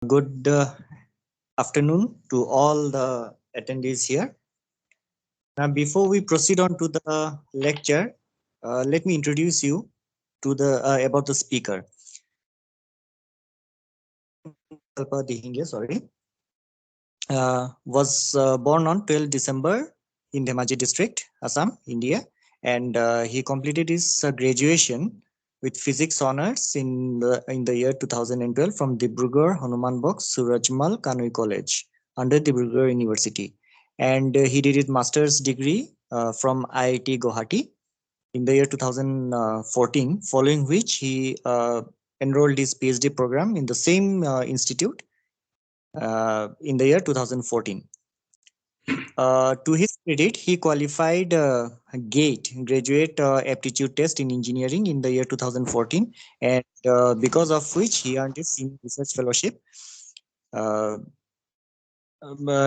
Good afternoon to all the attendees here. Now, before we proceed on to the lecture, let me introduce you to the about the speaker. Kalpa Dihingia, sorry, was born on 12 December in Dhemaji district, Assam, India, and he completed his graduation with physics honors in the year 2012 from Dibrugarh Hanuman Box Surajmal Kanui College under Dibrugarh University, and he did his master's degree from IIT Guwahati in the year 2014, following which he enrolled his PhD program in the same institute in the year 2014. To his credit, he qualified GATE, Graduate Aptitude Test in Engineering, in the year 2014, and because of which he earned his Senior Research Fellowship uh,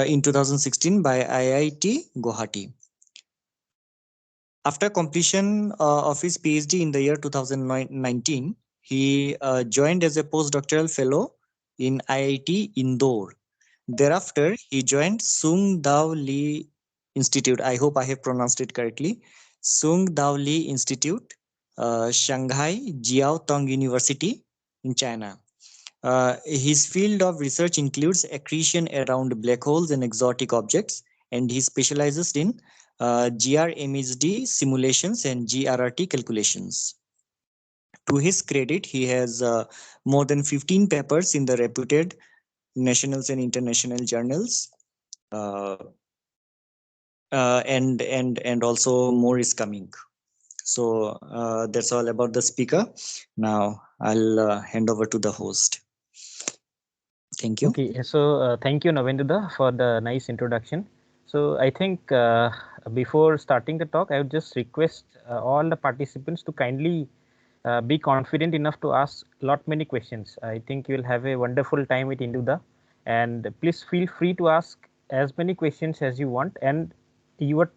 in 2016 by IIT Guwahati. After completion of his PhD in the year 2019, he joined as a postdoctoral fellow in IIT Indore. Thereafter, he joined Tsung-Dao Lee Institute. I hope I have pronounced it correctly. Tsung-Dao Lee Institute, Shanghai Jiao Tong University in China. His field of research includes accretion around black holes and exotic objects, and he specializes in GRMHD simulations and GRRT calculations. To his credit, he has more than 15 papers in the reputed national and international journals, uh, and also more is coming. So that's all about the speaker. Now I'll hand over to the host. Thank you. Okay, so thank you, Navendra, for the nice introduction. So I think before starting the talk, I would just request all the participants to kindly be confident enough to ask many questions. I think you will have a wonderful time with Induda, and please feel free to ask as many questions as you want, and you are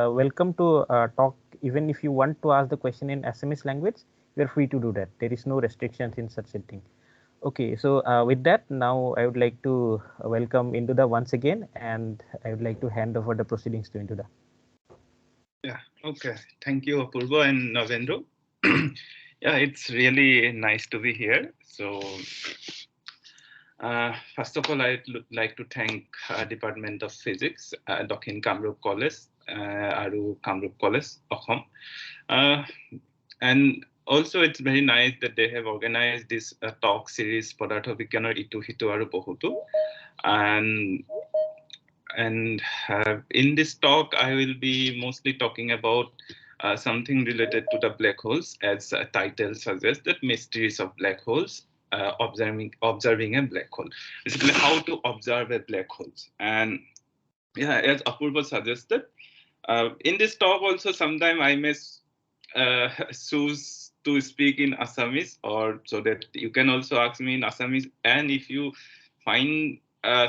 welcome to talk even if you want to ask the question in Assamese language. You are free to do that. There is no restrictions in such a thing. Okay, so with that, now I would like to welcome Induda once again, and I would like to hand over the proceedings to Induda. Yeah, okay. Thank you, Apurva and Navendra. Yeah, it's really nice to be here. So, first of all, I'd like to thank Department of Physics, Dokhin Kamrup College, Aru Kamrup College, Assam. And also, it's very nice that they have organized this talk series, Padartho Bigyanar Itu Hitu Aru Bohutu. And in this talk, I will be mostly talking about something related to the black holes, as the title suggests, that mysteries of black holes, observing a black hole. Basically, how to observe a black hole. And yeah, as Apurva suggested, in this talk also, sometime I may choose to speak in Assamese, or so that you can also ask me in Assamese. And if you find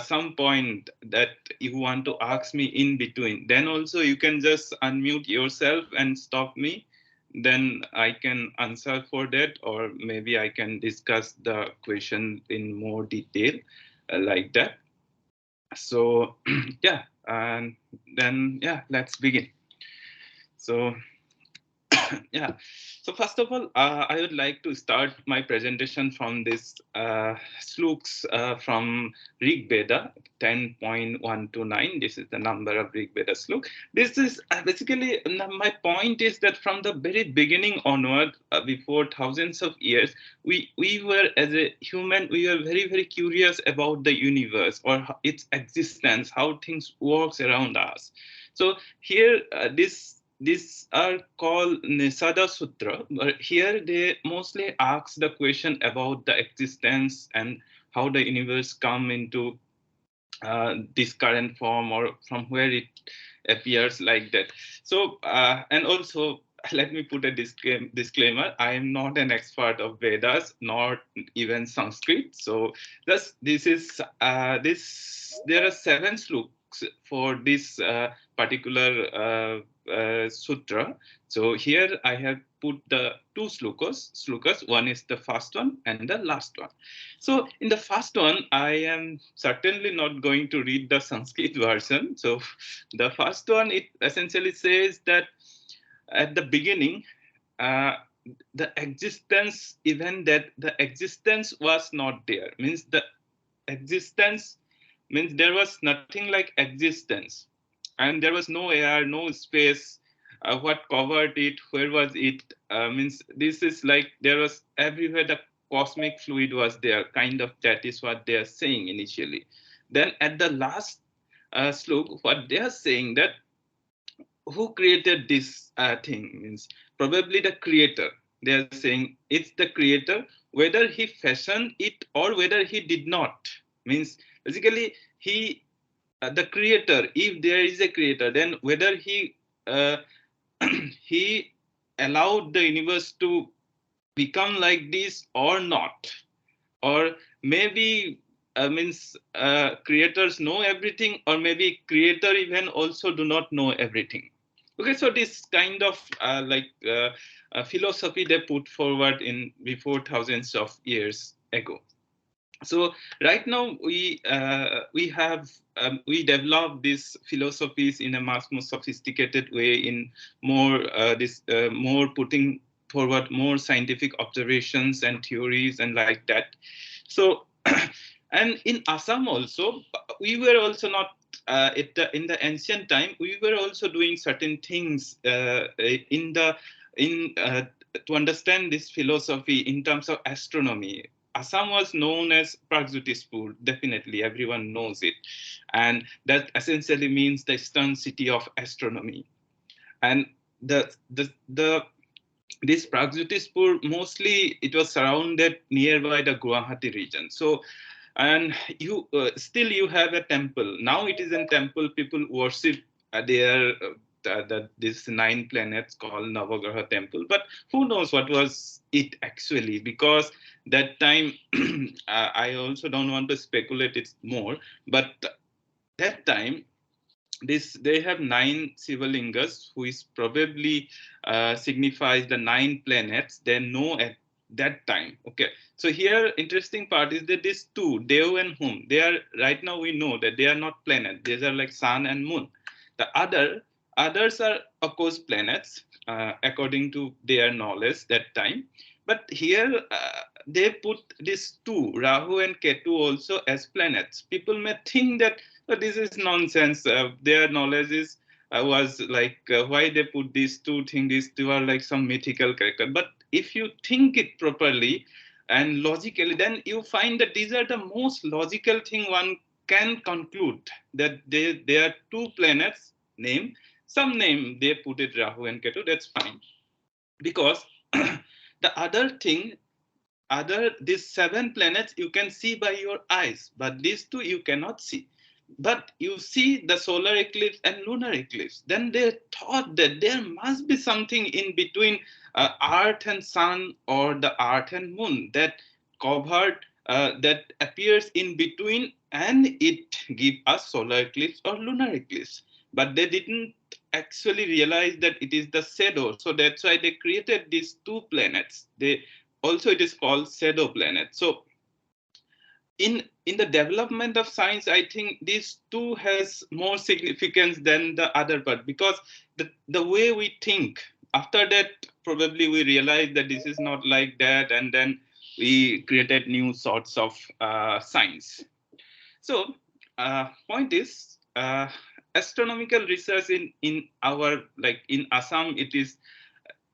some point that you want to ask me in between, then also you can just unmute yourself and stop me. Then I can answer for that, or maybe I can discuss the question in more detail like that. So yeah, and then yeah, let's begin. So yeah, so first of all, I would like to start my presentation from this sluks from Rig Veda 10.129. This is the number of Rig Veda sluk. This is basically, my point is that from the very beginning onward, before thousands of years, we were, as a human, we were very, very curious about the universe or its existence, how things works around us. So here, these are called Nisada Sutra, but here they mostly ask the question about the existence and how the universe come into this current form, or from where it appears, like that. So, and also, let me put a disclaimer. I am not an expert of Vedas, nor even Sanskrit. So this is there are 7 sluk books for this particular sutra. So here I have put the two slokas. One is the first one and the last one. So in the first one, I am certainly not going to read the Sanskrit version. So the first one, it essentially says that at the beginning, the existence, even that the existence was not there, means the existence means there was nothing like existence, and there was no air, no space. What covered it, where was it, means this is like there was everywhere the cosmic fluid was there, kind of. That is what they are saying initially. Then at the last slok, what they are saying that who created this thing, means probably the creator. They are saying it's the creator, whether he fashioned it or whether he did not, means basically he the creator, if there is a creator, then whether he uh, he allowed the universe to become like this or not, or maybe means creators know everything, or maybe creator even also do not know everything. Okay, so this kind of philosophy they put forward in before thousands of years ago. So right now we have we develop these philosophies in a much more sophisticated way, in more more putting forward more scientific observations and theories and like that. So and in Assam also, we were also not in the ancient time, we were also doing certain things in to understand this philosophy in terms of astronomy. Assam was known as Pragjyotispur, definitely everyone knows it, and that essentially means the eastern city of astronomy. And the this Pragjyotispur, mostly it was surrounded nearby the Guwahati region. So, and you still you have a temple. Now it is a temple. People worship their these 9 planets called Navagraha temple. But who knows what was it actually? Because that time, I also don't want to speculate it more. But that time, this they have 9 Sivalingas, who is probably signifies the 9 planets they know at that time. Okay, so here interesting part is that these two, Dev and Hum, they are right now we know that they are not planets. These are like sun and moon. The others are of course planets according to their knowledge that time. But here they put these two, Rahu and Ketu, also as planets. People may think that this is nonsense. Their knowledge is was like why they put these two things. These two are like some mythical character. But if you think it properly and logically, then you find that these are the most logical thing one can conclude, that they are two planets. Name some name they put it Rahu and Ketu. That's fine, because the other thing, these 7 planets you can see by your eyes, but these two you cannot see. But you see the solar eclipse and lunar eclipse. Then they thought that there must be something in between earth and sun, or the earth and moon, that covered that appears in between, and it give us solar eclipse or lunar eclipse. But they didn't actually realize that it is the shadow. So that's why they created these 2 planets. They also, it is called shadow planet. So in the development of science, I think these two has more significance than the other part, because the way we think, after that probably we realize that this is not like that, and then we created new sorts of science. So point is, astronomical research in our, like in Assam, it is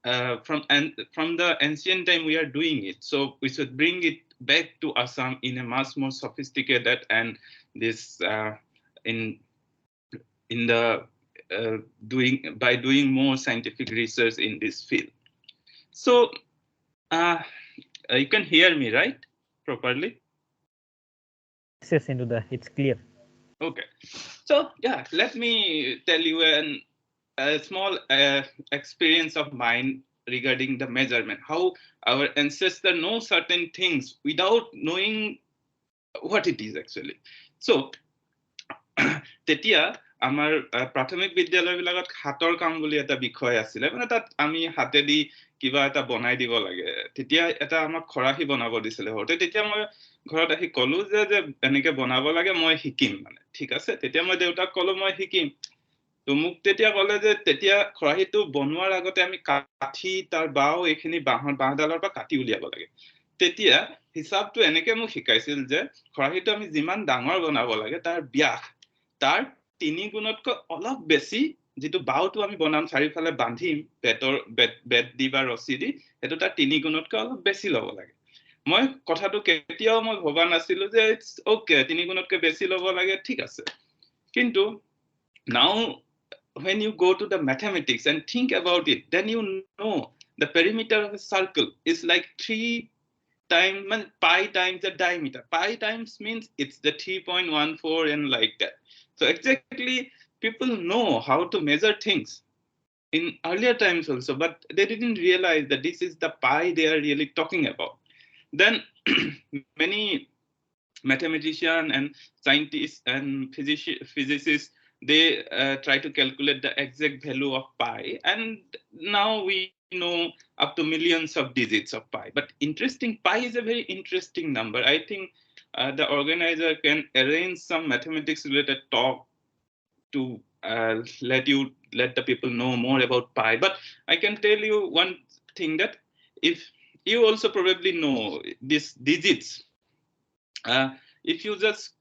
from the ancient time we are doing it. So we should bring it back to Assam in a much more sophisticated and this in the doing more scientific research in this field. So you can hear me, right, properly? Yes, Indu, it's clear. Okay. So yeah, let me tell you a small experience of mine regarding the measurement, how our ancestors know certain things without knowing what it is actually. So তেতিয়া আমাৰ প্ৰাথমিক বিদ্যালয়বিলাকত হাতৰ কাম বুলি এটা বিষয় আছিলে, মানে তাত আমি হাতেদি কিবা এটা বনাই দিব লাগে। তেতিয়া এটা আমাক খৰাহী বনাব দিছিলে সৰুতে। তেতিয়া মই ঘৰত আহি কলো যে এনেকে বনাব লাগে, মই শিকিম মানে। ঠিক আছে, তেতিয়া মই দেউতাক কলো মই শিকিম। তো মোক তেতিয়া ক'লে যে তেতিয়া খৰাহীটো বনোৱাৰ আগতে আমি কাঠি তাৰ বাও এইখিনি বাঁহডালৰ পৰা কাটি উলিয়াব লাগে। তেতিয়া হিচাপটো এনেকে মোক শিকাইছিল যে খৰাহীটো আমি যিমান ডাঙৰ বনাব লাগে তাৰ ব্যাস তাৰ 3 গুণতকৈ অলপ বেছি, যিটো বাওটো আমি বনাম চাৰিওফালে বান্ধিম বেত দি বা ৰছী দি, সেইটো তাৰ 3 গুণতকৈ অলপ বেছি ল'ব লাগে। মই কথাটো কেতিয়াও মই ভবা নাছিলো যে ইটস ওকে 3 গুণতকৈ বেছি ল'ব লাগে, ঠিক আছে। কিন্তু now when you go to the mathematics and think about it, then you know the perimeter of a circle is like 3 times pi times the diameter. Pi times means it's the 3.14 and like that. So exactly people know how to measure things in earlier times also, but they didn't realize that this is the pi they are really talking about. Then many mathematicians and scientists and physicists, they try to calculate the exact value of pi, and now we know up to millions of digits of pi. But interesting, pi is a very interesting number. I think the organizer can arrange some mathematics related talk to let the people know more about pi. But I can tell you one thing, that if you also probably know these digits, if you just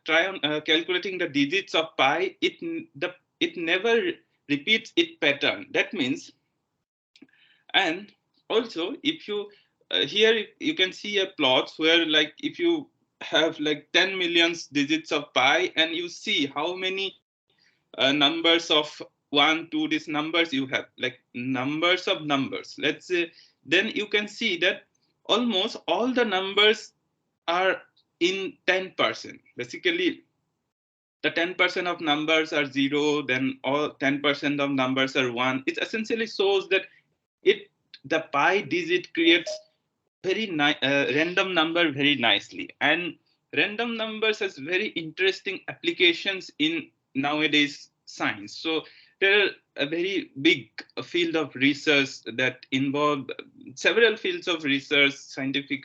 try on calculating the digits of pi, it never repeats its pattern. That means, and also if you here you can see a plots where like if you have like 10 million digits of pi and you see how many numbers of 1 2 these numbers you have, like numbers of numbers, let's say, then you can see that almost all the numbers are in 10%. Basically the 10% of numbers are 0, then all 10% of numbers are 1. It essentially shows that the pi digit creates very random number very nicely. And random numbers has very interesting applications in nowadays science. So there are a very big field of research that involve several fields of research, scientific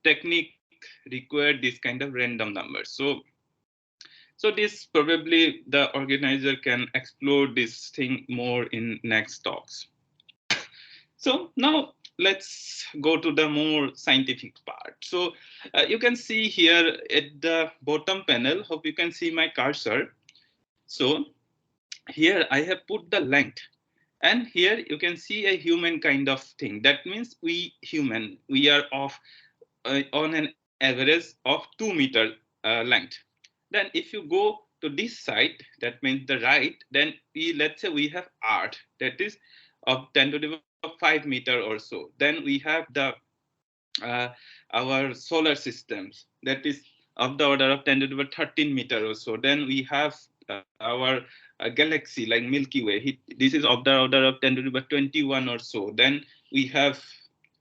technique require this kind of random numbers. So this probably the organizer can explore this thing more in next talks. So now let's go to the more scientific part. So you can see here at the bottom panel, hope you can see my cursor. So here I have put the length, and here you can see a human kind of thing. That means we human, we are of on an average of 2 meter length. Then if you go to this side, that means the right, then let's say we have Earth, that is of 10 to the 5 meter or so. Then we have the our solar systems, that is of the order of 10 to the 13 meter or so. Then we have our galaxy like Milky Way. This is of the order of 10 to the 21 or so. Then we have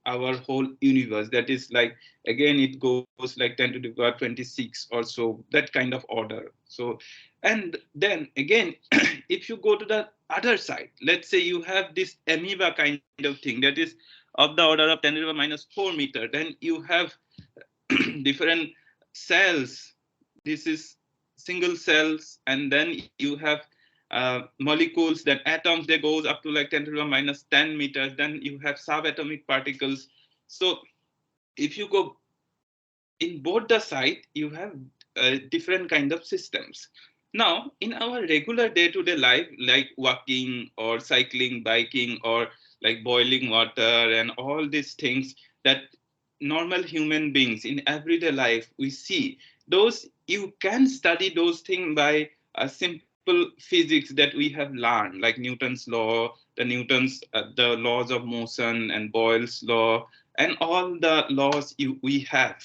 our whole universe, that is like, again it goes like 10 to the power 26 or so, that kind of order. So, and then again if you go to the other side, let's say you have this amoeba kind of thing, that is of the order of 10 to the minus 4 meter. Then you have different cells, this is single cells, and then you have molecules, then atoms, they goes up to like 10 to the minus 10 meters. Then you have subatomic particles. So if you go in both the side, you have different kind of systems. Now in our regular day-to-day life, like walking or cycling, biking, or like boiling water and all these things that normal human beings in everyday life we see, those you can study those things by a simple physics that we have learned, like Newton's law, the laws of motion, and Boyle's law, and all the laws we have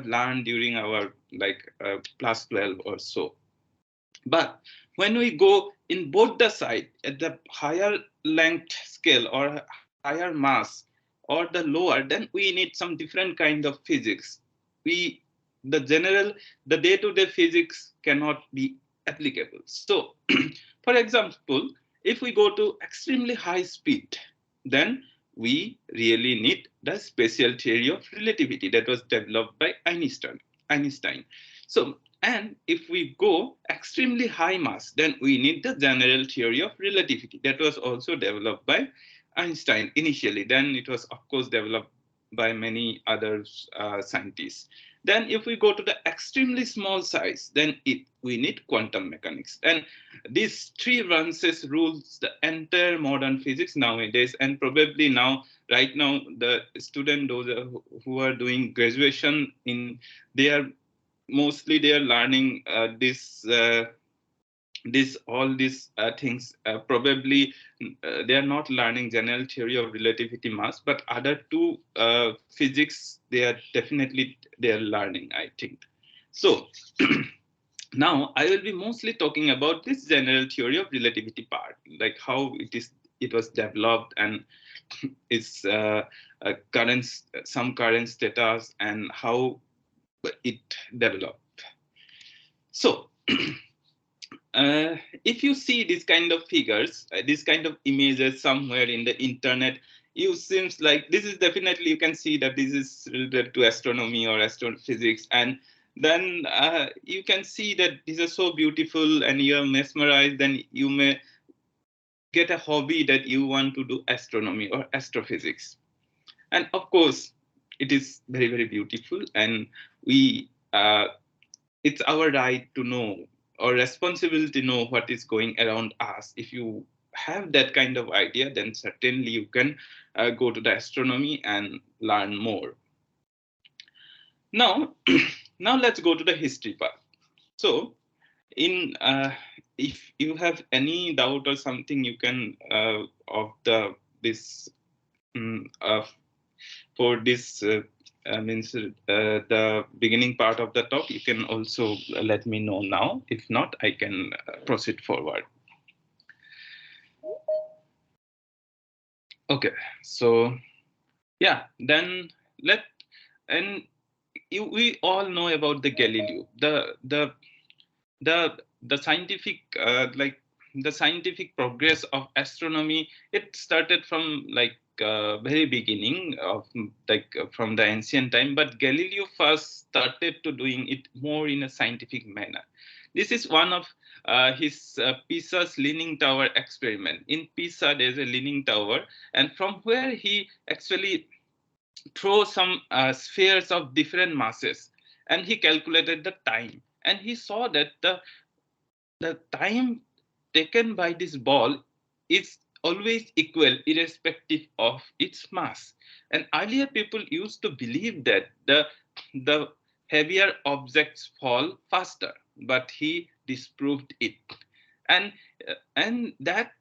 learned during our like class 12 or so. But when we go in both the side, at the higher length scale or higher mass or the lower, then we need some different kind of physics. We the day-to-day physics cannot be applicable. So, for example, if we go to extremely high speed, then we really need the special theory of relativity that was developed by Einstein. So, and if we go extremely high mass, then we need the general theory of relativity that was also developed by Einstein initially. Then it was, of course, developed by many other scientists. Then if we go to the extremely small size, then we need quantum mechanics. And these three branches rules the entire modern physics nowadays. And probably now, right now, the students, those who are doing graduation in, they are learning all these things. Probably they are not learning general theory of relativity mass, but other two physics they are learning, I think. So now I will be mostly talking about this general theory of relativity part, like how it was developed and its some current status and how it developed. So if you see this kind of figures, this kind of images somewhere in the internet, you seems like this is definitely, you can see that this is related to astronomy or astrophysics, and then you can see that these are so beautiful and you are mesmerized, then you may get a hobby that you want to do astronomy or astrophysics. And of course, it is very, very beautiful, and we it's our right to know or responsibility to know what is going around us. If you have that kind of idea, then certainly you can go to the astronomy and learn more. Now, now let's go to the history part. So, if you have any doubt or something, you can for this means the beginning part of the talk, you can also let me know now. If not, I can proceed forward. Okay, so yeah, then we all know about the Galileo, the scientific the scientific progress of astronomy. It started from very beginning of from the ancient time, but Galileo first started to doing it more in a scientific manner. This is one of his Pisa's leaning tower experiment. In Pisa, there's a leaning tower, and from where he actually throw some spheres of different masses, and he calculated the time, and he saw that the time taken by this ball is always equal irrespective of its mass. And earlier people used to believe that the heavier objects fall faster, but he disproved it. And that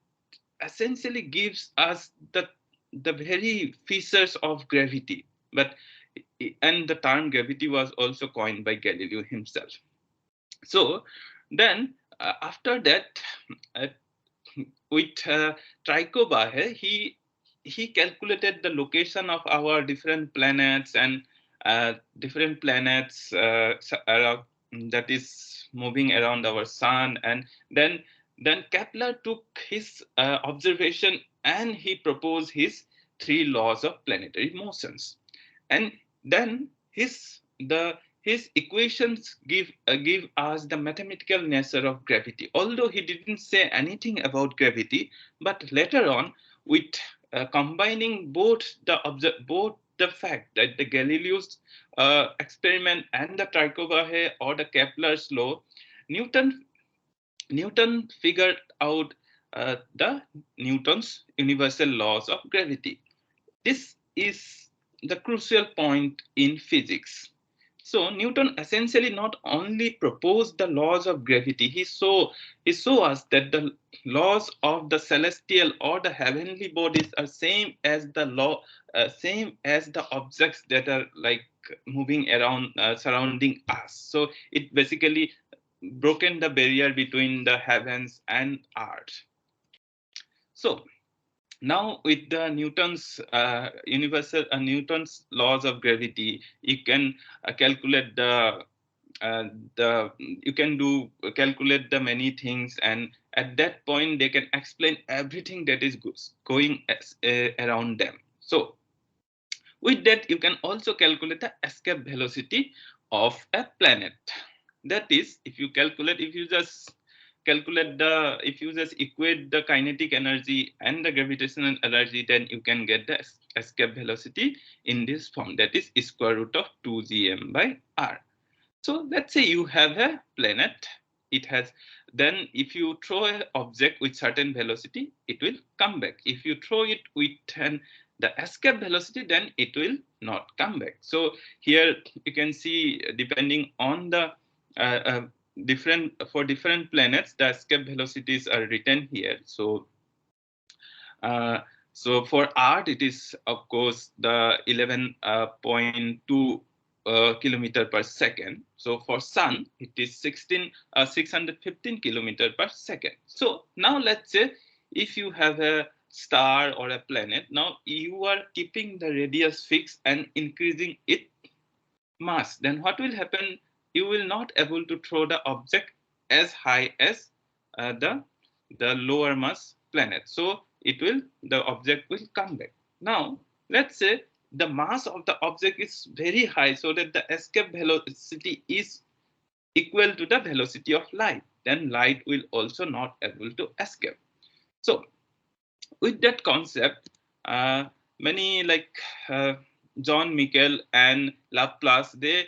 essentially gives us the very features of gravity. And the term gravity was also coined by Galileo himself. So then after that, with Tycho Brahe, he calculated the location of our different planets and different planets that is moving around our sun. And then Kepler took his observation and he proposed his 3 laws of planetary motions. And then his equations give us the mathematical nature of gravity. Although he didn't say anything about gravity, but later on, with combining both the fact that the Galileo's experiment and the Tycho Brahe or the Kepler's law, Newton figured out the Newton's universal laws of gravity. This is the crucial point in physics. So Newton essentially not only proposed the laws of gravity, he saw us that the laws of the celestial or the heavenly bodies are same as the objects that are moving around surrounding us. So it basically broken the barrier between the heavens and earth. So now with the Newton's Newton's laws of gravity, you can calculate the you can do calculate the many things, and at that point they can explain everything that is going around them. So with that, you can also calculate the escape velocity of a planet. That is, if you just equate the kinetic energy and the gravitational energy, then you can get the escape velocity in this form. That is square root of 2gm by r. So let's say you have a planet. It has, then if you throw an object with certain velocity, it will come back. If you throw it with the escape velocity, then it will not come back. So here you can see, depending on the different planets, the escape velocities are written here. So so for Earth, it is of course the 11.2 kilometer per second. So for Sun, it is 615 kilometer per second. So now let's say if you have a star or a planet, now you are keeping the radius fixed and increasing its mass, then what will happen? You will not able to throw the object as high as the lower mass planet. So the object will come back. Now let's say the mass of the object is very high, so that the escape velocity is equal to the velocity of light. Then light will also not able to escape. So with that concept, many like John Michael and Laplace, they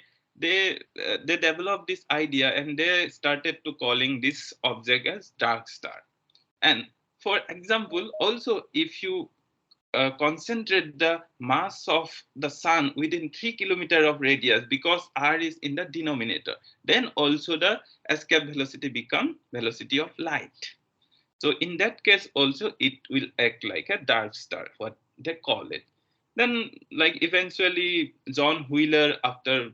developed this idea, and they started to calling this object as dark star. And for example, also if you concentrate the mass of the sun within 3 kilometer of radius, because r is in the denominator, then also the escape velocity become velocity of light. So in that case also it will act like a dark star, what they call it. Then like eventually John Wheeler, after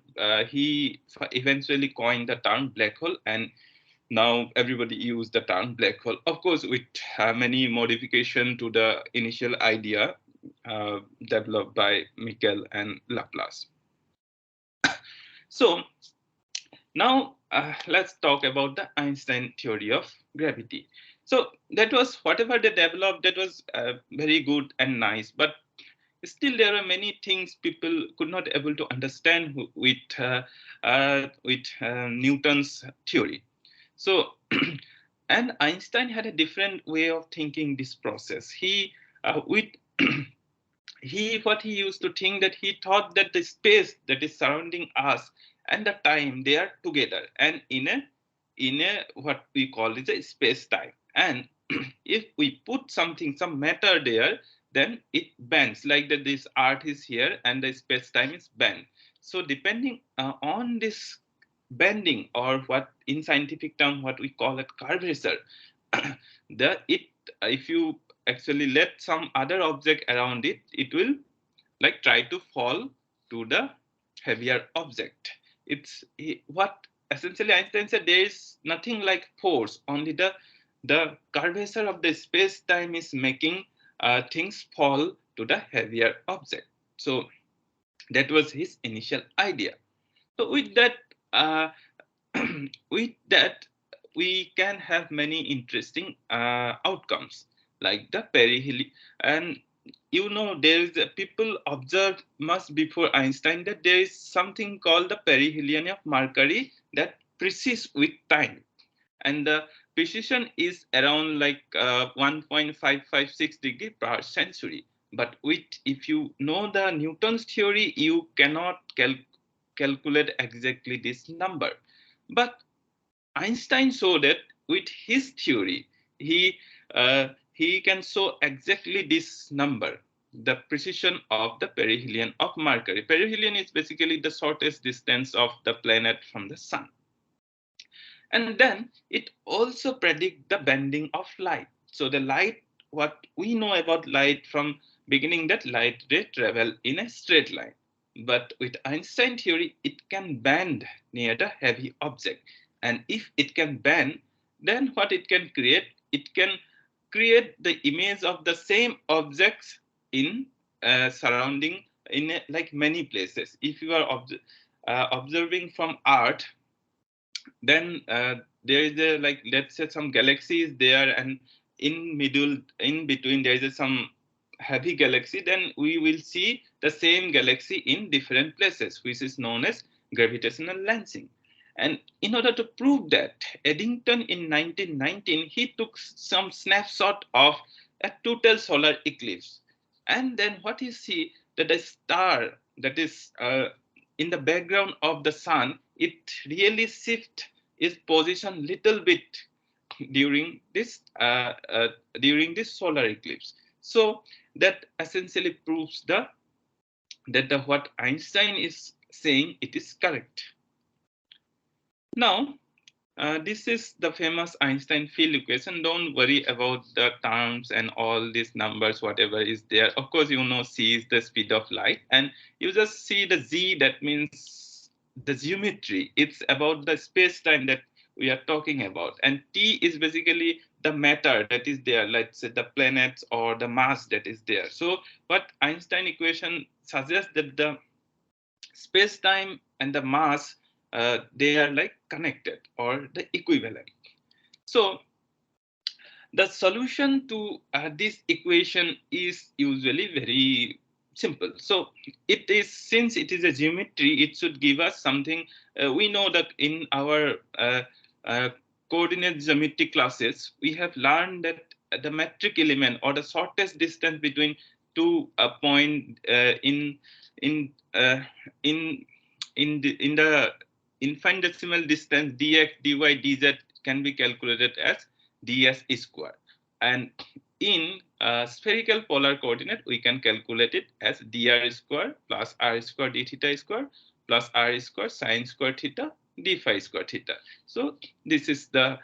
he eventually coined the term black hole, and now everybody use the term black hole, of course with many modification to the initial idea developed by Michael and Laplace. So now let's talk about the Einstein theory of gravity. So that was whatever they developed, that was very good and nice, but still there are many things people could not able to understand with Newton's theory. So and Einstein had a different way of thinking this process. He what he used to think, that he thought that the space that is surrounding us and the time, they are together and in a what we call is a space time. And if we put some matter there, then it bends, like that this earth is here and the space time is bent. So depending on this bending, or what in scientific term what we call it curvature, if you actually let some other object around it, it will like try to fall to the heavier object. It's what essentially Einstein said, there is nothing like force, only the curvature of the space time is making things fall to the heavier object. So that was his initial idea. So with that with that we can have many interesting outcomes, like the perihelion. And there is people observed much before Einstein that there is something called the perihelion of Mercury that precedes with time, and the precision is around like 1.556 degree per century. But if you know the Newton's theory, you cannot calculate exactly this number. But Einstein showed that with his theory, he can show exactly this number, the precision of the perihelion of Mercury. Perihelion is basically the shortest distance of the planet from the sun. And then it also predicts the bending of light. So the light, what we know about light from beginning, that light ray travel in a straight line. But with Einstein theory, it can bend near the heavy object. And if it can bend, then what it can create? It can create the image of the same objects in surrounding in like many places. If you are observing from Earth, then there is a, like, let's say some galaxies there, and in between there is some heavy galaxy, then we will see the same galaxy in different places, which is known as gravitational lensing. And in order to prove that, Eddington in 1919, he took some snapshot of a total solar eclipse. And then what you see, that the star that is in the background of the sun, it really shift its position little bit during this solar eclipse. So that essentially proves that what Einstein is saying, it is correct. Now, this is the famous Einstein field equation. Don't worry about the terms and all these numbers, whatever is there. Of course, you know c is the speed of light, and you just see the z, that means the geometry. It's about the space-time that we are talking about. And t is basically the matter that is there, let's say the planets or the mass that is there. So what Einstein equation suggests, that the space-time and the mass, they are like connected or the equivalent. So the solution to this equation is usually very simple. So it is, since it is a geometry, it should give us something. We know that in our coordinate geometry classes, we have learned that the metric element, or the shortest distance between two point in uh, in the infinitesimal distance, dx, dy, dz can be calculated as ds square. And in spherical polar coordinate, we can calculate it as dr square plus r square d theta square plus r square sine square theta d phi square theta. So this is the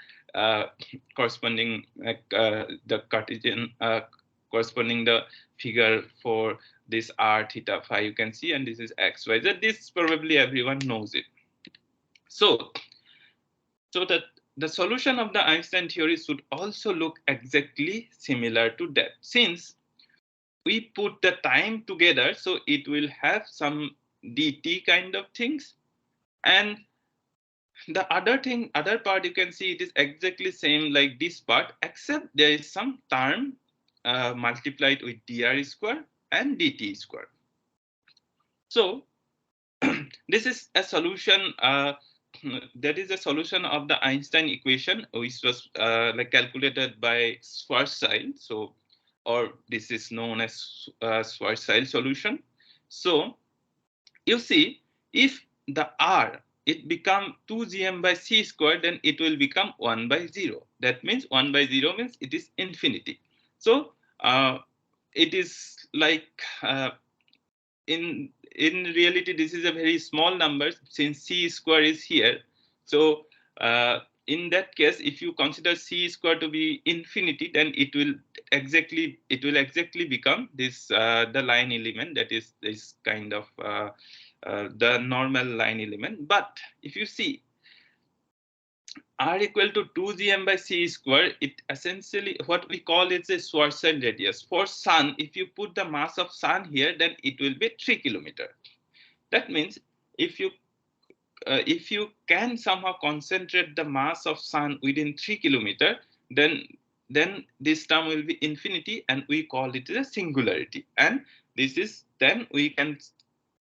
corresponding the Cartesian corresponding the figure for this r theta phi, you can see, and this is x y z. This probably everyone knows it. So that the solution of the Einstein theory should also look exactly similar to that. Since we put the time together, so it will have some dt kind of things, and the other part, you can see it is exactly same like this part, except there is some term multiplied with dr square and dt square. So this is a solution. That is a solution of the Einstein equation, which was like calculated by Schwarzschild. So, or this is known as Schwarzschild solution. So you see, if the r, it become 2gm by c squared, then it will become 1 by 0. That means 1 by 0 means it is infinity. So it is like in reality, this is a very small number, since c square is here. So in that case, if you consider c square to be infinity, then it will exactly become this the line element, that is this kind of the normal line element. But if you see r equal to 2gm by c square, it essentially what we call is a Schwarzschild radius. For sun, if you put the mass of sun here, then it will be 3 kilometer. That means if you can somehow concentrate the mass of sun within 3 kilometer, then this term will be infinity, and we call it a singularity. And this is, then we can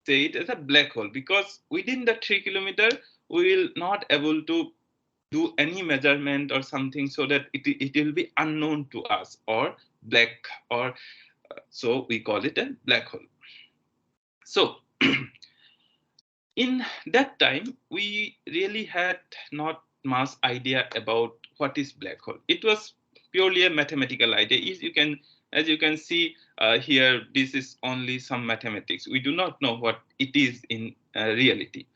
say it as a black hole, because within the 3 kilometer we will not able to do any measurement or something, so that it will be unknown to us, or black, or so we call it a black hole. So in that time, we really had not much idea about what is black hole. It was purely a mathematical idea. As you can see here, this is only some mathematics. We do not know what it is in reality.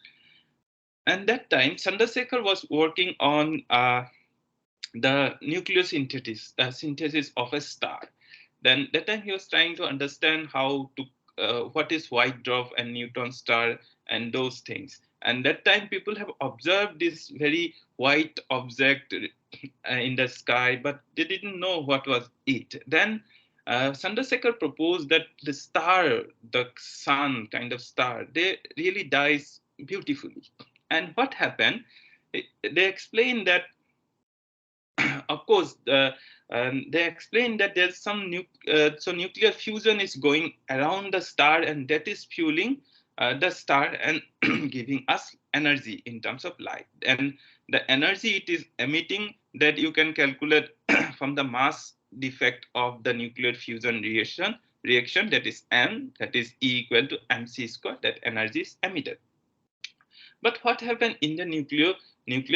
And that time, Chandrasekhar was working on the nucleosynthesis of a star. Then that time he was trying to understand how to what is white dwarf and neutron star and those things. And that time people have observed this very white object in the sky, but they didn't know what was it. Then Chandrasekhar proposed that the star, the sun kind of star, they really dies beautifully. And what happened? they explain that of course, they explain that there's some so nuclear fusion is going around the star, and that is fueling the star and giving us energy in terms of light. And the energy it is emitting, that you can calculate from the mass defect of the nuclear fusion reaction, that is m, that is E equal to mc square, that energy is emitted. But what happened in the nuclear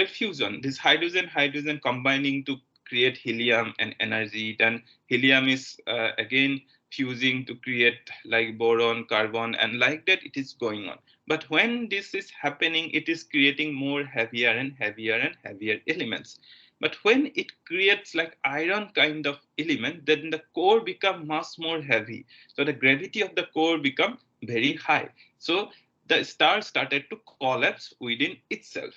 fusion? This hydrogen combining to create helium and energy. Then helium is again fusing to create like boron, carbon, and like that it is going on. But when this is happening, it is creating more heavier and heavier and heavier elements. But when it creates like iron kind of element, then the core become much more heavy. So the gravity of the core become very high. So the star started to collapse within itself.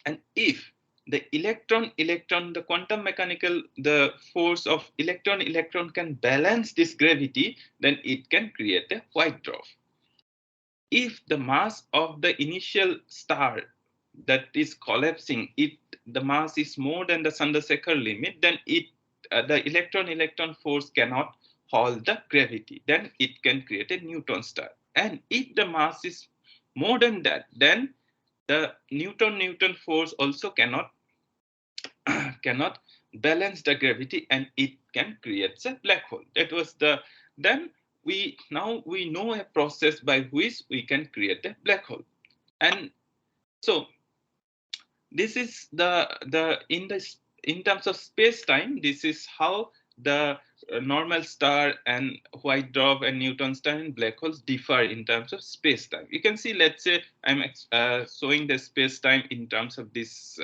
And if the the quantum mechanical, the force of electron can balance this gravity, then it can create a white dwarf. If the mass of the initial star that is collapsing, the mass is more than the Chandrasekhar limit, then the electron force cannot hold the gravity. Then it can create a neutron star. And if the mass is more than that, then the neutron force also cannot cannot balance the gravity, and it can create a black hole. That was the then we know a process by which we can create a black hole. And so this is in terms of space time, this is how the normal star and white dwarf and neutron star and black holes differ in terms of space time. You can see, let's say I'm showing the space time in terms of this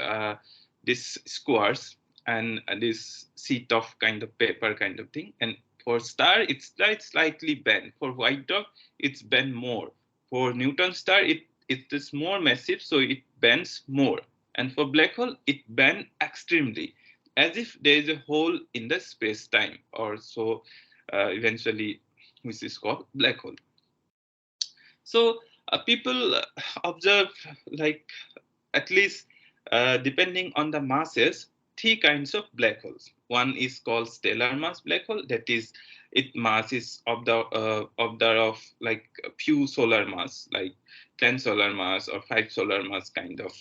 squares and this sheet of kind of paper kind of thing. And for star it's slightly bent, for white dwarf it's bent more, for neutron star it is more massive, so it bends more, and for black hole it bends extremely, as if there is a hole in the space time, or so eventually, which is called black hole. So people observe, like, at least depending on the masses, three kinds of black holes. One is called stellar mass black hole, that is, its mass is of like a few solar mass, like 10 solar mass or 5 solar mass kind of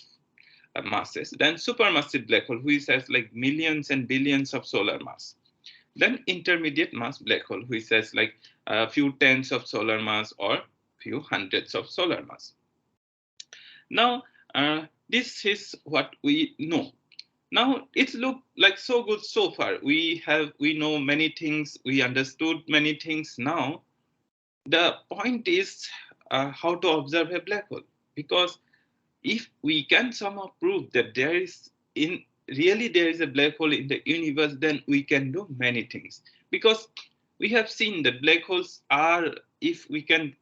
masses. Then supermassive black hole, which has like millions and billions of solar mass. Then intermediate mass black hole, which has like a few tens of solar mass or few hundreds of solar mass. Now, this is what we know. Now it's looked like so good so far. We know many things. We understood many things. Now the point is how to observe a black hole, because if we can somehow prove that there is a black hole in the universe, then we can do many things. Because we have seen that black holes are, if we can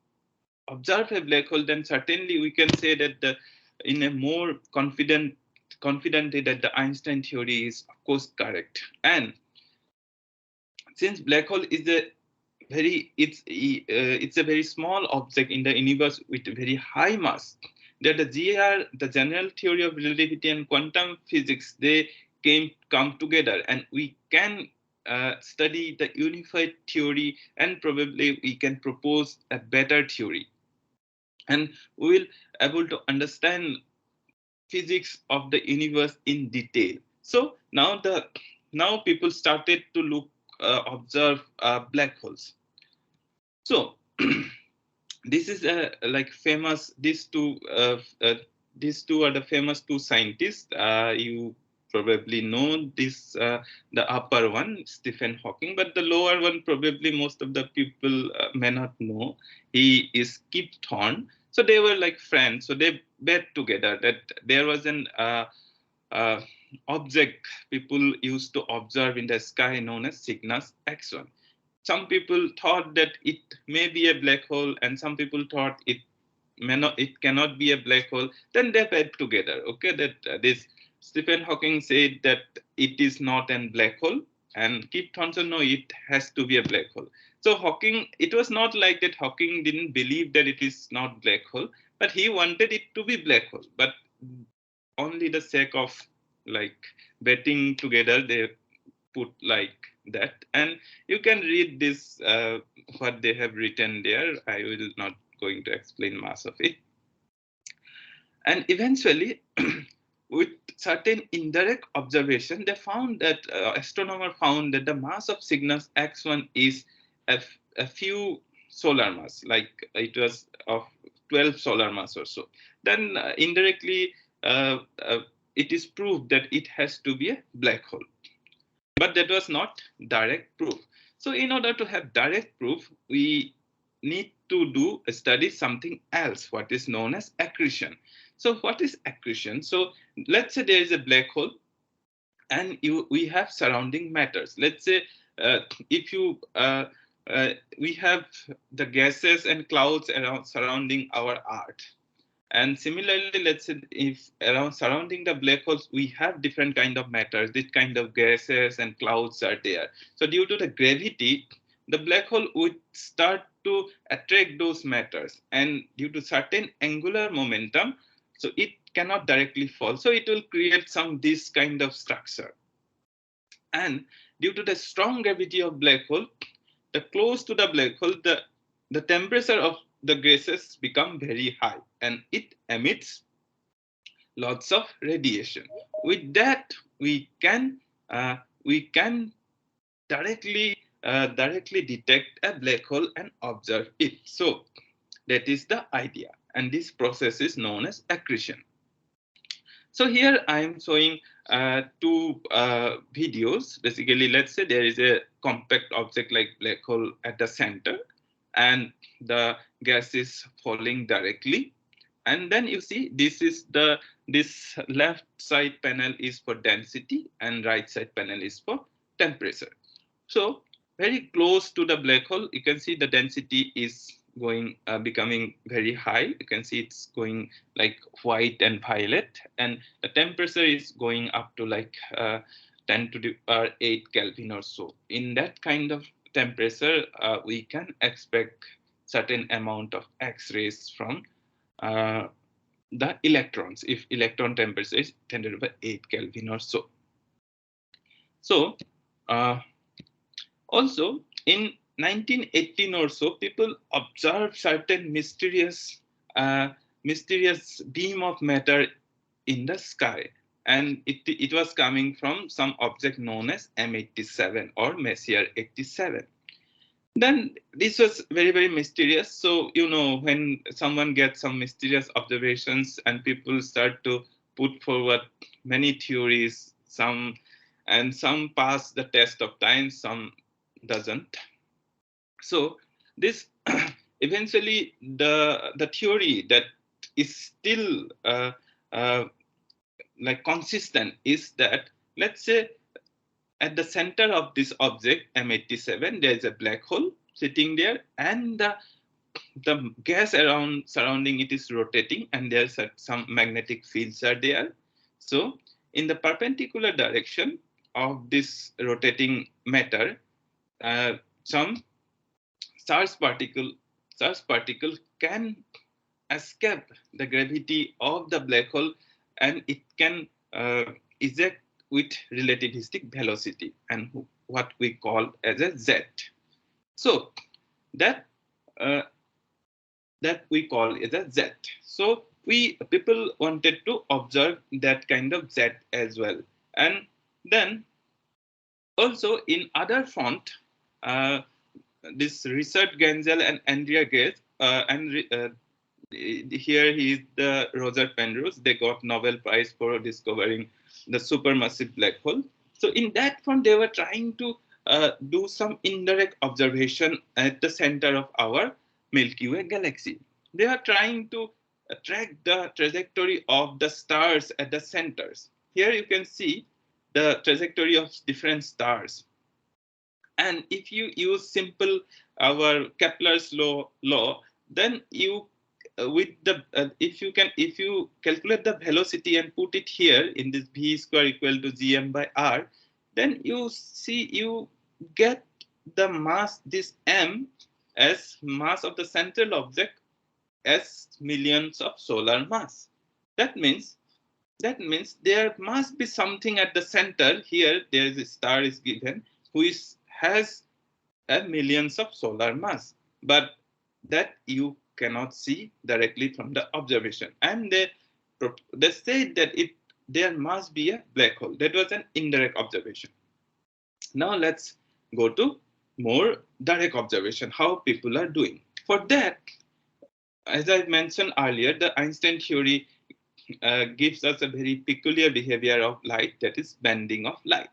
observe a black hole, then certainly we can say that in a more confidently that the Einstein theory is of course correct. And since black hole is it's a very small object in the universe with very high mass, that the general theory of relativity and quantum physics, they come together, and we can study the unified theory, and probably we can propose a better theory, and we will able to understand physics of the universe in detail. So now people started to observe black holes. So this is like famous. These two are the famous two scientists. You probably know this. The upper one, Stephen Hawking, but the lower one probably most of the people may not know. He is Kip Thorne. So they were like friends. So they bet together that there was an object people used to observe in the sky known as Cygnus X1. Some people thought that it may be a black hole, and some people thought it cannot be a black hole. Then they bet together. Okay, that this Stephen Hawking said that it is not a black hole, and Kip Thorne, no, it has to be a black hole. So Hawking, it was not like that. Hawking didn't believe that it is not black hole, but he wanted it to be black hole. But only the sake of like betting together, they put like that. And you can read this, what they have written there. I will not going to explain much of it. And eventually, with certain indirect observation, they found that astronomer found that the mass of Cygnus X1 is a few solar mass, like it was of 12 solar mass or so. Then indirectly, uh, uh, it is proved that it has to be a black hole. But that was not direct proof. So in order to have direct proof, we need to study something else, what is known as accretion. So what is accretion? So let's say there is a black hole and we have surrounding matters. Let's say if you we have the gases and clouds around surrounding our Earth. And similarly, let's say if around surrounding the black holes, we have different kind of matters, this kind of gases and clouds are there. So due to the gravity, the black hole would start to attract those matters. And due to certain angular momentum, so it cannot directly fall. So it will create some this kind of structure. And due to the strong gravity of black hole, the close to the black hole, the temperature of the gases become very high and it emits lots of radiation. With that, we can directly detect a black hole and observe it. So that is the idea, and this process is known as accretion. So here I am showing two videos. Basically, let's say there is a compact object like black hole at the center, and the gas is falling directly. And then you see this left side panel is for density and right side panel is for temperature. So very close to the black hole, you can see the density is becoming very high. You can see it's going like white and violet, and the temperature is going up to like 10 to the power 8 Kelvin or so. In that kind of temperature, we can expect certain amount of X-rays from uh, the electrons, if electron temperature is 10 to the power 8 Kelvin or so. So also in 1918 or so, people observed certain mysterious beam of matter in the sky, and it was coming from some object known as M87 or Messier 87. Then this was very, very mysterious. So, you know, when someone gets some mysterious observations and people start to put forward many theories, some pass the test of time, some doesn't. So this eventually the theory that is still like consistent is that, let's say, at the center of this object M87 there is a black hole sitting there, and the gas around surrounding it is rotating, and there's some magnetic fields are there. So in the perpendicular direction of this rotating matter, some charged particle can escape the gravity of the black hole, and it can eject with relativistic velocity, and what we call as a z. So that uh, that we call is a z. So people wanted to observe that kind of z as well. And then also in other front, this Richard Genzel and Andrea Ghez, here he is the Roger Penrose. They got Nobel Prize for discovering the supermassive black hole. So in that front, they were trying to do some indirect observation at the center of our Milky Way galaxy. They are trying to track the trajectory of the stars at the centers. Here you can see the trajectory of different stars. And if you use simple our Kepler's law, then you with the if you calculate the velocity and put it here in this v square equal to gm by r, then you see you get the mass, this m, as mass of the central object as millions of solar mass. That means That means there must be something at the center. Here there is a star is given which has millions of solar mass, but that you cannot see directly from the observation. And they said that there must be a black hole. That was an indirect observation. Now let's go to more direct observation, how people are doing. For that, as I mentioned earlier, the Einstein theory gives us a very peculiar behavior of light, that is bending of light.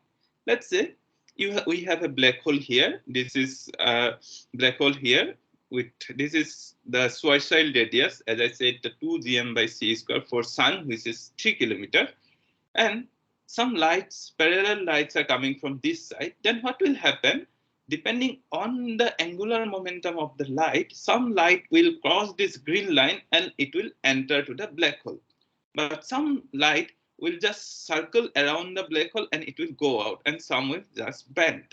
Let's say we have a black hole here. This is a black hole here. This is the Schwarzschild radius, as I said, the 2 gm by c square for sun, which is 3 kilometers. And some lights, parallel lights are coming from this side. Then what will happen? Depending on the angular momentum of the light, some light will cross this green line and it will enter to the black hole. But some light will just circle around the black hole and it will go out, and some will just bend.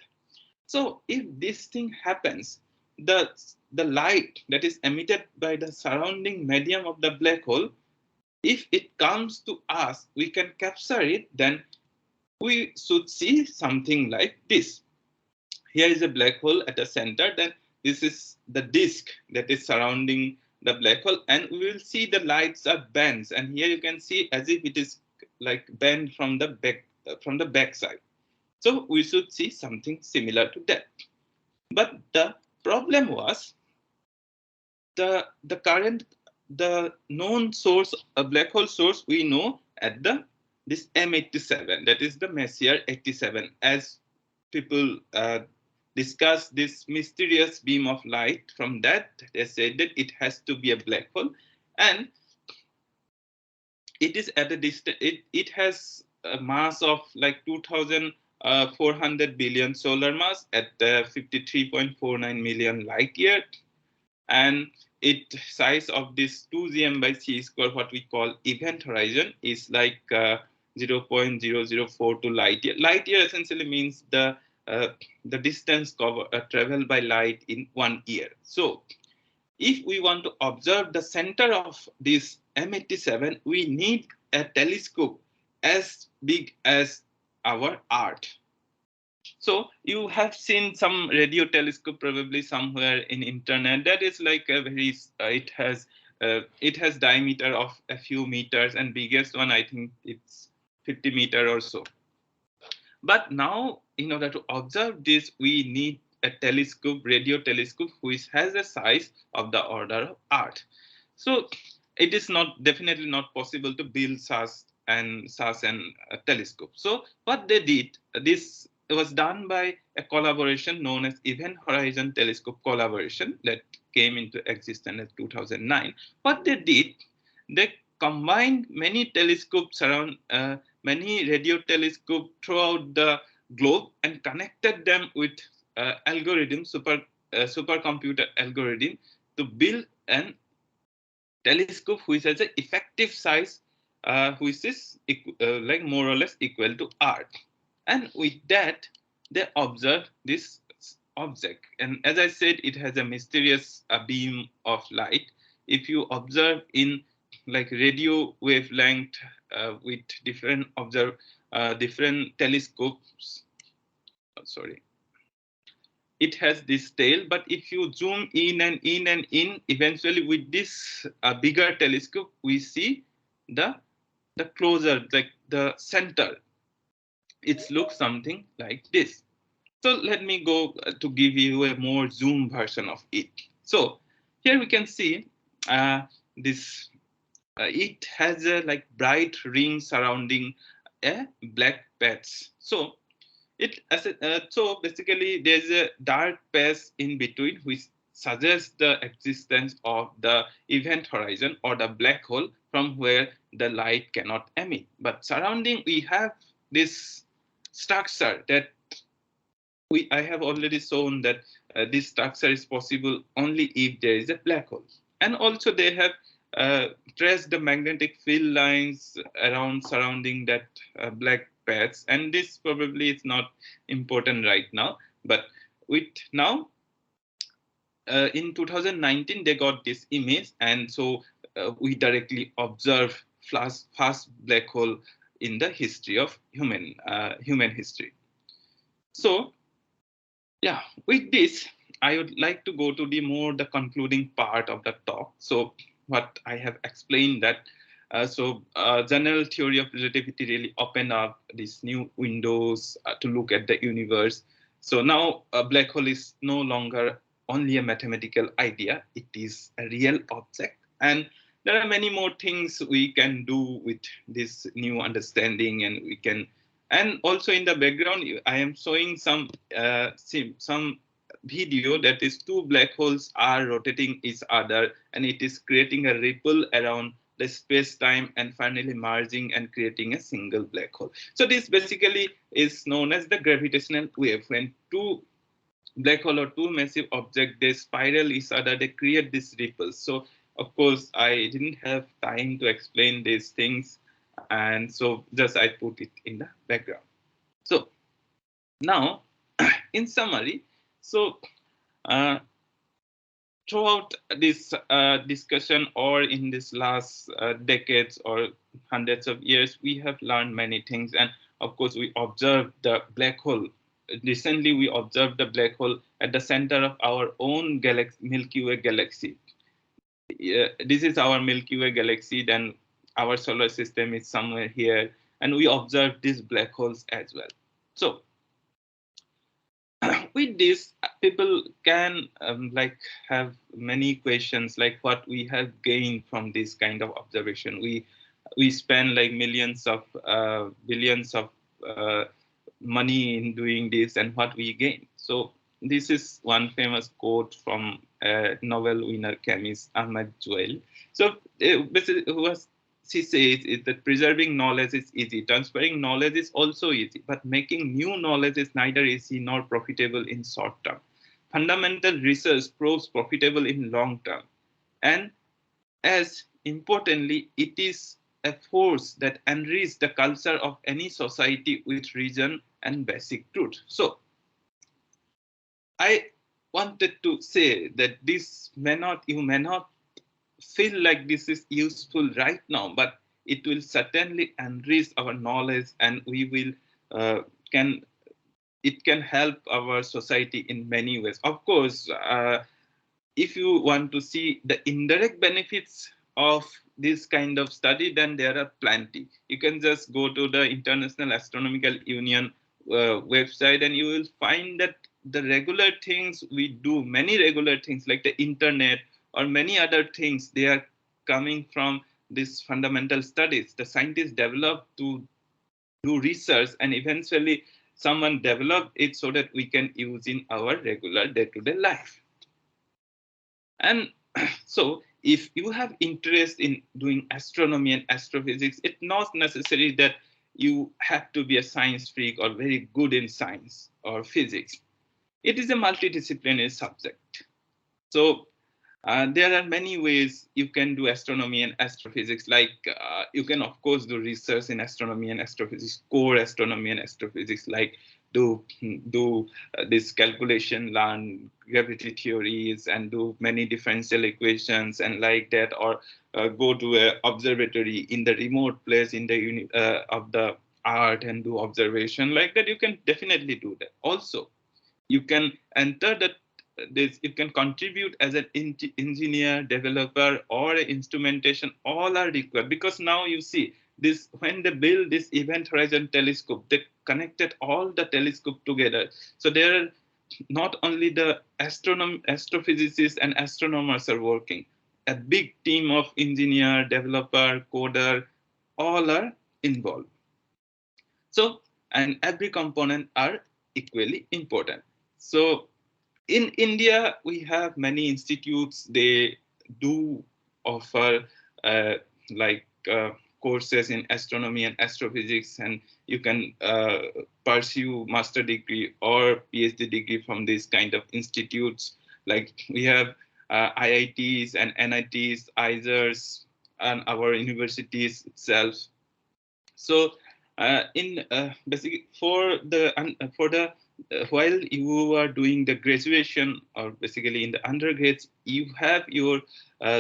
So if this thing happens, the light that is emitted by the surrounding medium of the black hole, if it comes to us, we can capture it, then we should see something like this. Here is a black hole at the center, then this is the disk that is surrounding the black hole, and we will see the lights are bends, and here you can see as if it is like bent from the back side. So we should see something similar to that. But the problem was the known source, a black hole source, we know at this M87, that is the Messier 87. As people discuss this mysterious beam of light, from that they said that it has to be a black hole, and it is at a distance. It has a mass of like 2,400 billion solar mass at 53.49 million light year, and it size of this 2 gm by c square, what we call event horizon, is like 0.004 light year. Light year essentially means the distance traveled by light in 1 year. So if we want to observe the center of this M87, we need a telescope as big as our Earth. So you have seen some radio telescope probably somewhere in internet. That is like a very it has diameter of a few meters, and biggest one I think it's 50 meter or so. But now in order to observe this, we need a telescope, radio telescope, which has a size of the order of Earth. So it is not definitely not possible to build such an telescope. So what they did, this was done by a collaboration known as Event Horizon Telescope Collaboration that came into existence in 2009. What they did, they combined many telescopes around many radio telescopes throughout the globe and connected them with supercomputer algorithm to build an telescope which has an effective size which is like more or less equal to Earth. And with that, they observe this object. And as I said, it has a mysterious beam of light. If you observe in like radio wavelength with different different telescopes, sorry, it has this tail, but if you zoom in and in and in, eventually with this bigger telescope, we see the closer, like the center. It looks something like this. So let me go to give you a more zoom version of it. So here we can see this. It has a like bright ring surrounding a black patch. So so basically there's a dark patch in between which suggests the existence of the event horizon or the black hole from where the light cannot emit. But surrounding we have this structure that I have already shown that this structure is possible only if there is a black hole. And also they have traced the magnetic field lines around surrounding that black patch. And this probably is not important right now. But with now, in 2019, they got this image. And so we directly observe fast black hole in the history of human history. So yeah, with this, I would like to go to the concluding part of the talk. So what I have explained that general theory of relativity really opened up these new windows to look at the universe. So now a black hole is no longer only a mathematical idea, it is a real object. And there are many more things we can do with this new understanding, and also in the background, I am showing some video that is two black holes are rotating each other, and it is creating a ripple around the space-time and finally merging and creating a single black hole. So this basically is known as the gravitational wave. When two black hole or two massive objects, they spiral each other, they create these ripples. So of course, I didn't have time to explain these things, and so just I put it in the background. So now, in summary, so throughout this discussion, or in this last decades or hundreds of years, we have learned many things, and of course, we observed the black hole. Recently, we observed the black hole at the center of our own galaxy, Milky Way galaxy. This is our Milky Way galaxy, then our solar system is somewhere here, and we observe these black holes as well. So with this, people can have many questions, like what we have gained from this kind of observation. We spend like millions of billions of money in doing this, and what we gain. So this is one famous quote from Nobel winner chemist Ahmed Joel. So basically, what she says is that preserving knowledge is easy, transferring knowledge is also easy, but making new knowledge is neither easy nor profitable in short term. Fundamental research proves profitable in long term, and as importantly, it is a force that enriches the culture of any society with reason and basic truth. So I wanted to say that you may not feel like this is useful right now, but it will certainly enrich our knowledge, and we will can it can help our society in many ways. Of course, if you want to see the indirect benefits of this kind of study, then there are plenty. You can just go to the International Astronomical Union website, and you will find that the regular things we do, many regular things like the internet or many other things, they are coming from these fundamental studies. The scientists develop to do research, and eventually someone developed it so that we can use in our regular day-to-day life. And so if you have interest in doing astronomy and astrophysics, it's not necessary that you have to be a science freak or very good in science or physics. It is a multidisciplinary subject. So there are many ways you can do astronomy and astrophysics. Like you can, of course, do research in astronomy and astrophysics, core astronomy and astrophysics, like do this calculation, learn gravity theories, and do many differential equations and like that, or go to an observatory in the remote place in the of the Earth and do observation like that. You can definitely do that. Also, you can enter that. You can contribute as an engineer, developer, or instrumentation. All are required, because now you see this, when they build this Event Horizon Telescope, they connected all the telescope together. So there are not only the astrophysicists and astronomers are working. A big team of engineer, developer, coder, all are involved. So, and every component are equally important. So in India, we have many institutes. They do offer courses in astronomy and astrophysics, and you can pursue master degree or PhD degree from these kind of institutes. Like we have IITs and NITs, ISERs, and our universities itself. So in basically for the while you are doing the graduation, or basically in the undergrads, you have your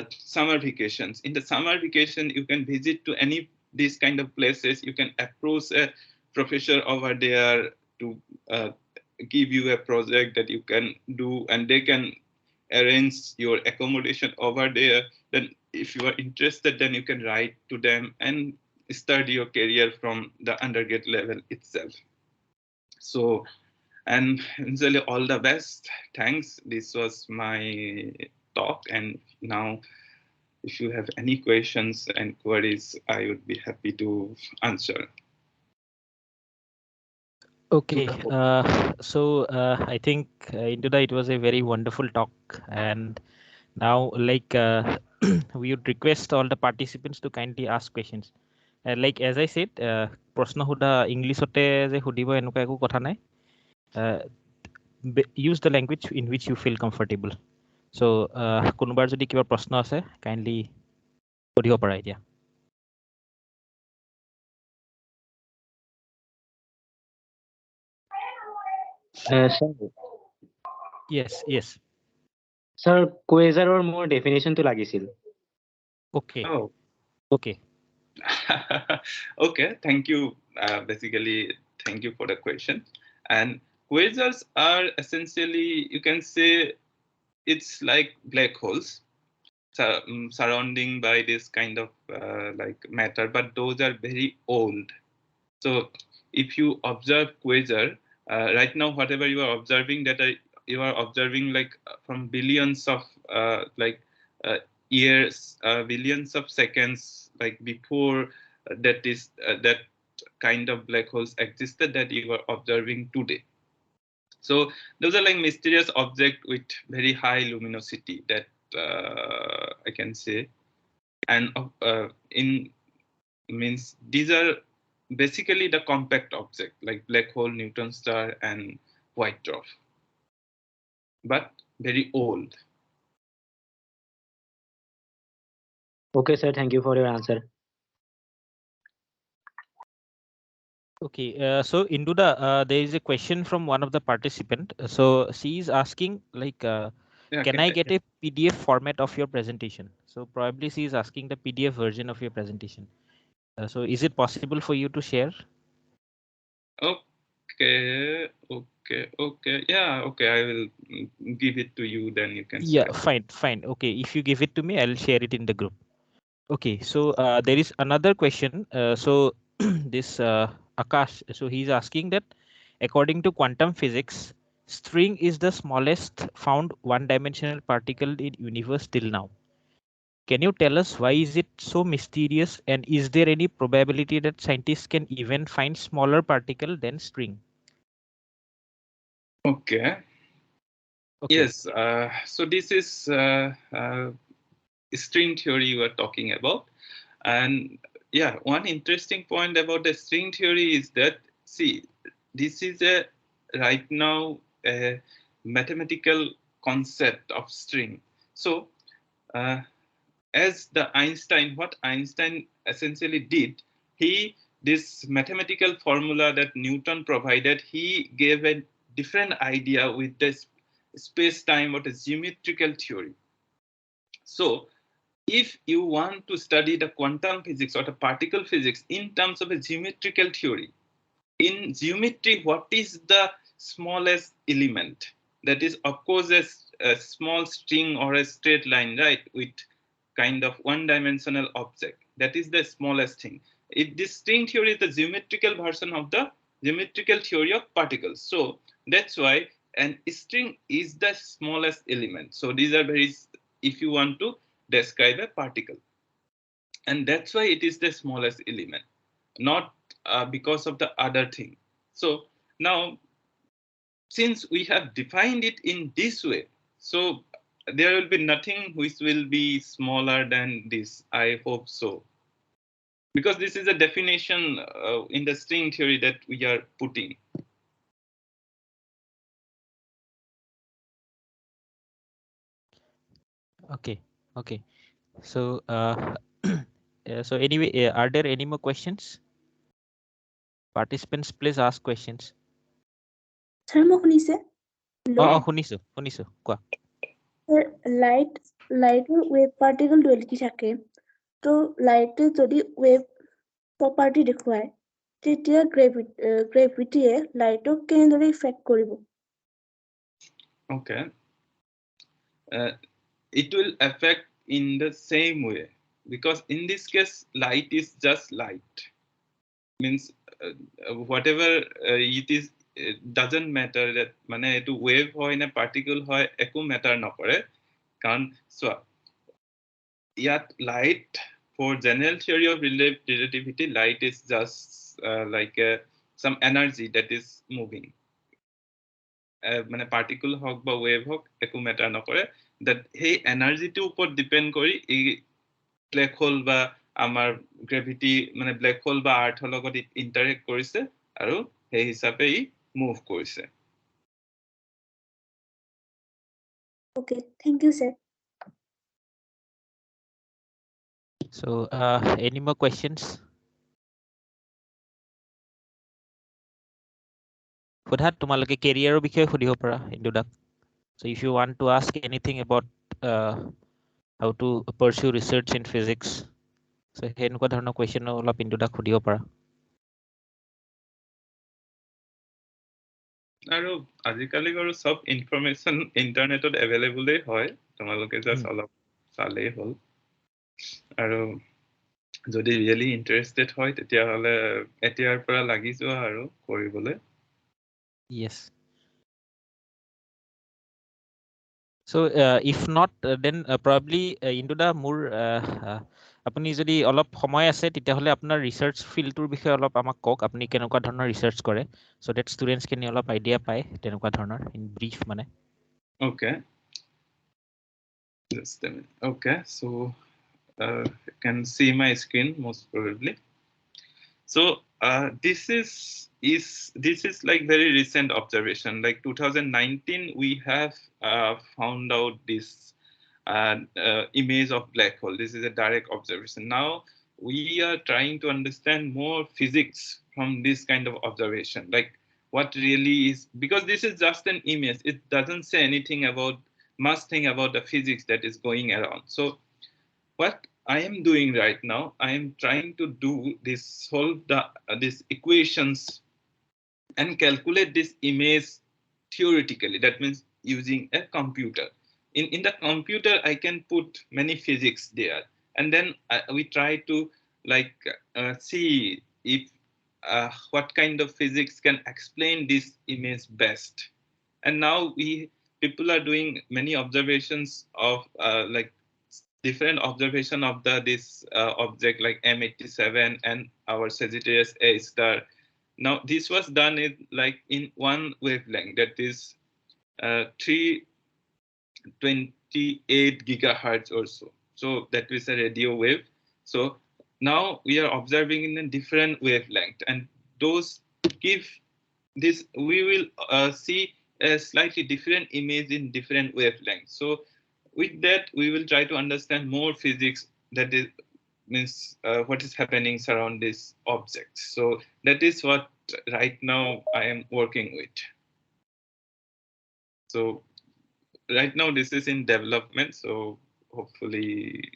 summer vacations. In the summer vacation, you can visit to any these kind of places. You can approach a professor over there to give you a project that you can do, and they can arrange your accommodation over there. Then if you are interested, then you can write to them and start your career from the undergrad level itself. So, and usually all the best. Thanks. This was my talk. And now, if you have any questions and queries, I would be happy to answer. Okay, I think Induda, it was a very wonderful talk, and now like we would request all the participants to kindly ask questions. Like as I said, প্ৰশ্ন সোধা ইংলিছতে যে সুধিব এনেকুৱা একো কথা নাই. Use the language in which you feel comfortable. So কোনোবাৰ যদি কিবা প্ৰশ্ন আছে kindly সুধিব পাৰা এতিয়া. Sir, Yes. sir, quasar or more definition to লাগিছিল. Okay. Oh. Okay. Okay, thank you. Basically, thank you for the question. And quasars are essentially, you can say, it's like black holes surrounding by this kind of like matter, but those are very old. So if you observe quasar right now, whatever you are observing, you are observing like from billions of years, billions of seconds, like before that kind of black holes existed that you are observing today. So those are like mysterious objects with very high luminosity that I can say, and in means these are basically the compact object like black hole, neutron star, and white dwarf, but very old. Okay, sir. Thank you for your answer. Okay, so Induda, there is a question from one of the participant. So she is asking like, Yeah, can I get a PDF format of your presentation? So probably she is asking the PDF version of your presentation. So is it possible for you to share? Okay. Yeah, okay. I will give it to you. Then you can. Yeah, fine. Okay, if you give it to me, I'll share it in the group. Okay, so there is another question. So this Akash, so he's asking that according to quantum physics, string is the smallest found one-dimensional particle in universe till now. Can you tell us why is it so mysterious, and is there any probability that scientists can even find smaller particle than string? Okay. Yes. So this is string theory you are talking about. And yeah, one interesting point about the string theory is that, see, this is a right now a mathematical concept of string. So as what Einstein essentially did, this mathematical formula that Newton provided, he gave a different idea with this space-time, what is geometrical theory. So if you want to study the quantum physics or the particle physics in terms of a geometrical theory, in geometry, what is the smallest element? That is, of course, a small string or a straight line, right, with kind of one-dimensional object. That is the smallest thing. This string theory is the geometrical version of the geometrical theory of particles. So that's why an string is the smallest element. So these are very, if you want to describe a particle. And that's why it is the smallest element, not because of the other thing. So now, since we have defined it in this way, so there will be nothing which will be smaller than this. I hope so. Because this is a definition in the string theory that we are putting. Okay. So so anyway, are there any more questions? Participants, please ask questions. Sir, মই শুনিছে? Hello? শুনিছো কোৱা। Sir, লাইটৰ wave particle duality থাকে। তো লাইটে যদি wave property দেখুৱায়, তেতিয়া গ্ৰেভিটিয়ে লাইটক কেনেদৰে ইফেক্ট কৰিব? Okay. It will affect in the same way, because in this case light is just light. Means whatever it is, it doesn't matter that মানে এটো wave হয় না particle হয় একো matter নকৰে, কাৰণ so ইয়াত light, for general theory of relativity, light is just like some energy that is moving. মানে particle হওক বা wave হওক একো matter নকৰে, that সেই এনাৰ্জিটোৰ ওপৰত ডিপেন্ড কৰি এই ব্ল্যাক হোল বা আমাৰ গ্ৰেভিটি মানে ব্ল্যাক হোল বা আৰ্থৰ লগত ইন্টাৰেক্ট কৰিছে আৰু সেই হিচাপে ই মুভ কৰিছে। Okay, thank you, sir. So any more questions? সোধাত তোমালোকে কেৰিয়াৰৰ বিষয়ে সুধিব পাৰা ইন্দুদাক। So if you want to ask anything about how to pursue research in physics, so সেনেকুৱা ধৰণৰ question অলপ ইন্দুদাক সুধিব পাৰা। আৰু আজিকালি বাৰু সব ইনফৰমেশন ইন্টাৰনেটত এভেইলেবল হয়, তোমালোকে জাস্ট অলপ চালেই হ'ল। আৰু যদি ৰিয়েলি ইন্টাৰেষ্টেড হয় তেতিয়া হলে এতিয়াৰ পৰা লাগি যোৱা আৰু কৰিবলৈ। Yes. So if not, then probably Induda মোৰ আপুনি যদি অলপ সময় আছে তেতিয়াহলে আপোনাৰ ৰিসাৰ্চ ফিল্ডটোৰ বিষয়ে অলপ আমাক কওক, আপুনি কেনেকুৱা ধৰণৰ ৰিসাৰ্চ কৰে, so that students can অলপ আইডিয়া পায় তেনেকুৱা ধৰণৰ in brief মানে। Okay. Just a minute. Okay, so you can see my screen most probably. So this is like very recent observation, like 2019 we have found out this image of black hole. This is a direct observation. Now we are trying to understand more physics from this kind of observation, like what really is, because this is just an image, it doesn't say anything about much thing about the physics that is going around. So what I am doing right now, I am trying to do this, solve these equations and calculate this image theoretically. That means using a computer. In the computer, I can put many physics there, and then we try to like see if what kind of physics can explain this image best. And now people are doing many observations of like different observation of this object like M87 and our Sagittarius A star. Now this was done in one wavelength, that is 328 gigahertz or so. So that is a radio wave. So now we are observing in a different wavelength, and those give this, we will see a slightly different image in different wavelengths. So with that we will try to understand more physics, that is means what is happening surround this object. So that is what right now I am working with. So right now this is in development, so hopefully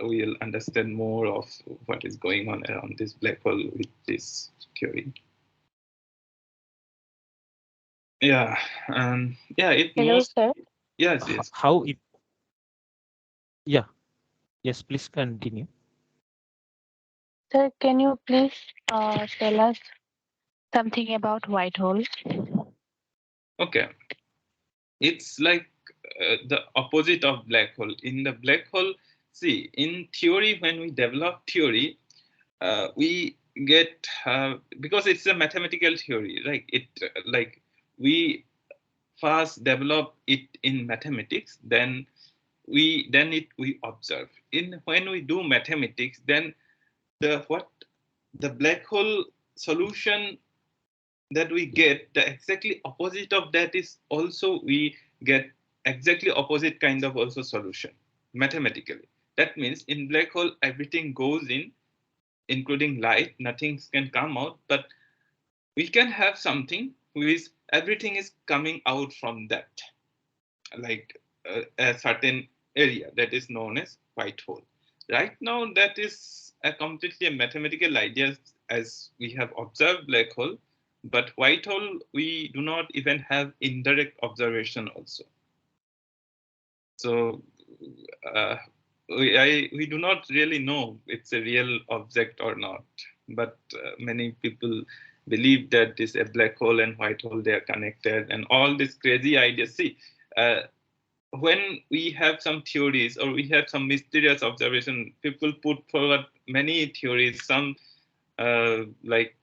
we'll understand more of what is going on around this black hole with this theory. Yeah, and yeah, it Hello, most sir. yes. How it, yeah, yes, please continue. Sir, can you please tell us something about white holes? Okay, it's like the opposite of black hole. In the black hole, see, in theory, when we develop theory, we get because it's a mathematical theory, right? It like we first develop it in mathematics, then we observe. When we do mathematics, then the black hole solution that we get, the exactly opposite of that is also we get exactly opposite kind of also solution mathematically. That means in black hole everything goes in, including light, nothing can come out, but we can have something which everything is coming out from that, like a certain area that is known as white hole. Right now, that is a completely mathematical idea as we have observed black hole, but white hole, we do not even have indirect observation also. So we do not really know it's a real object or not, but many people believe that this a black hole and white hole, they are connected, and all these crazy ideas. See, when we have some theories or we have some mysterious observation, people put forward many theories, some like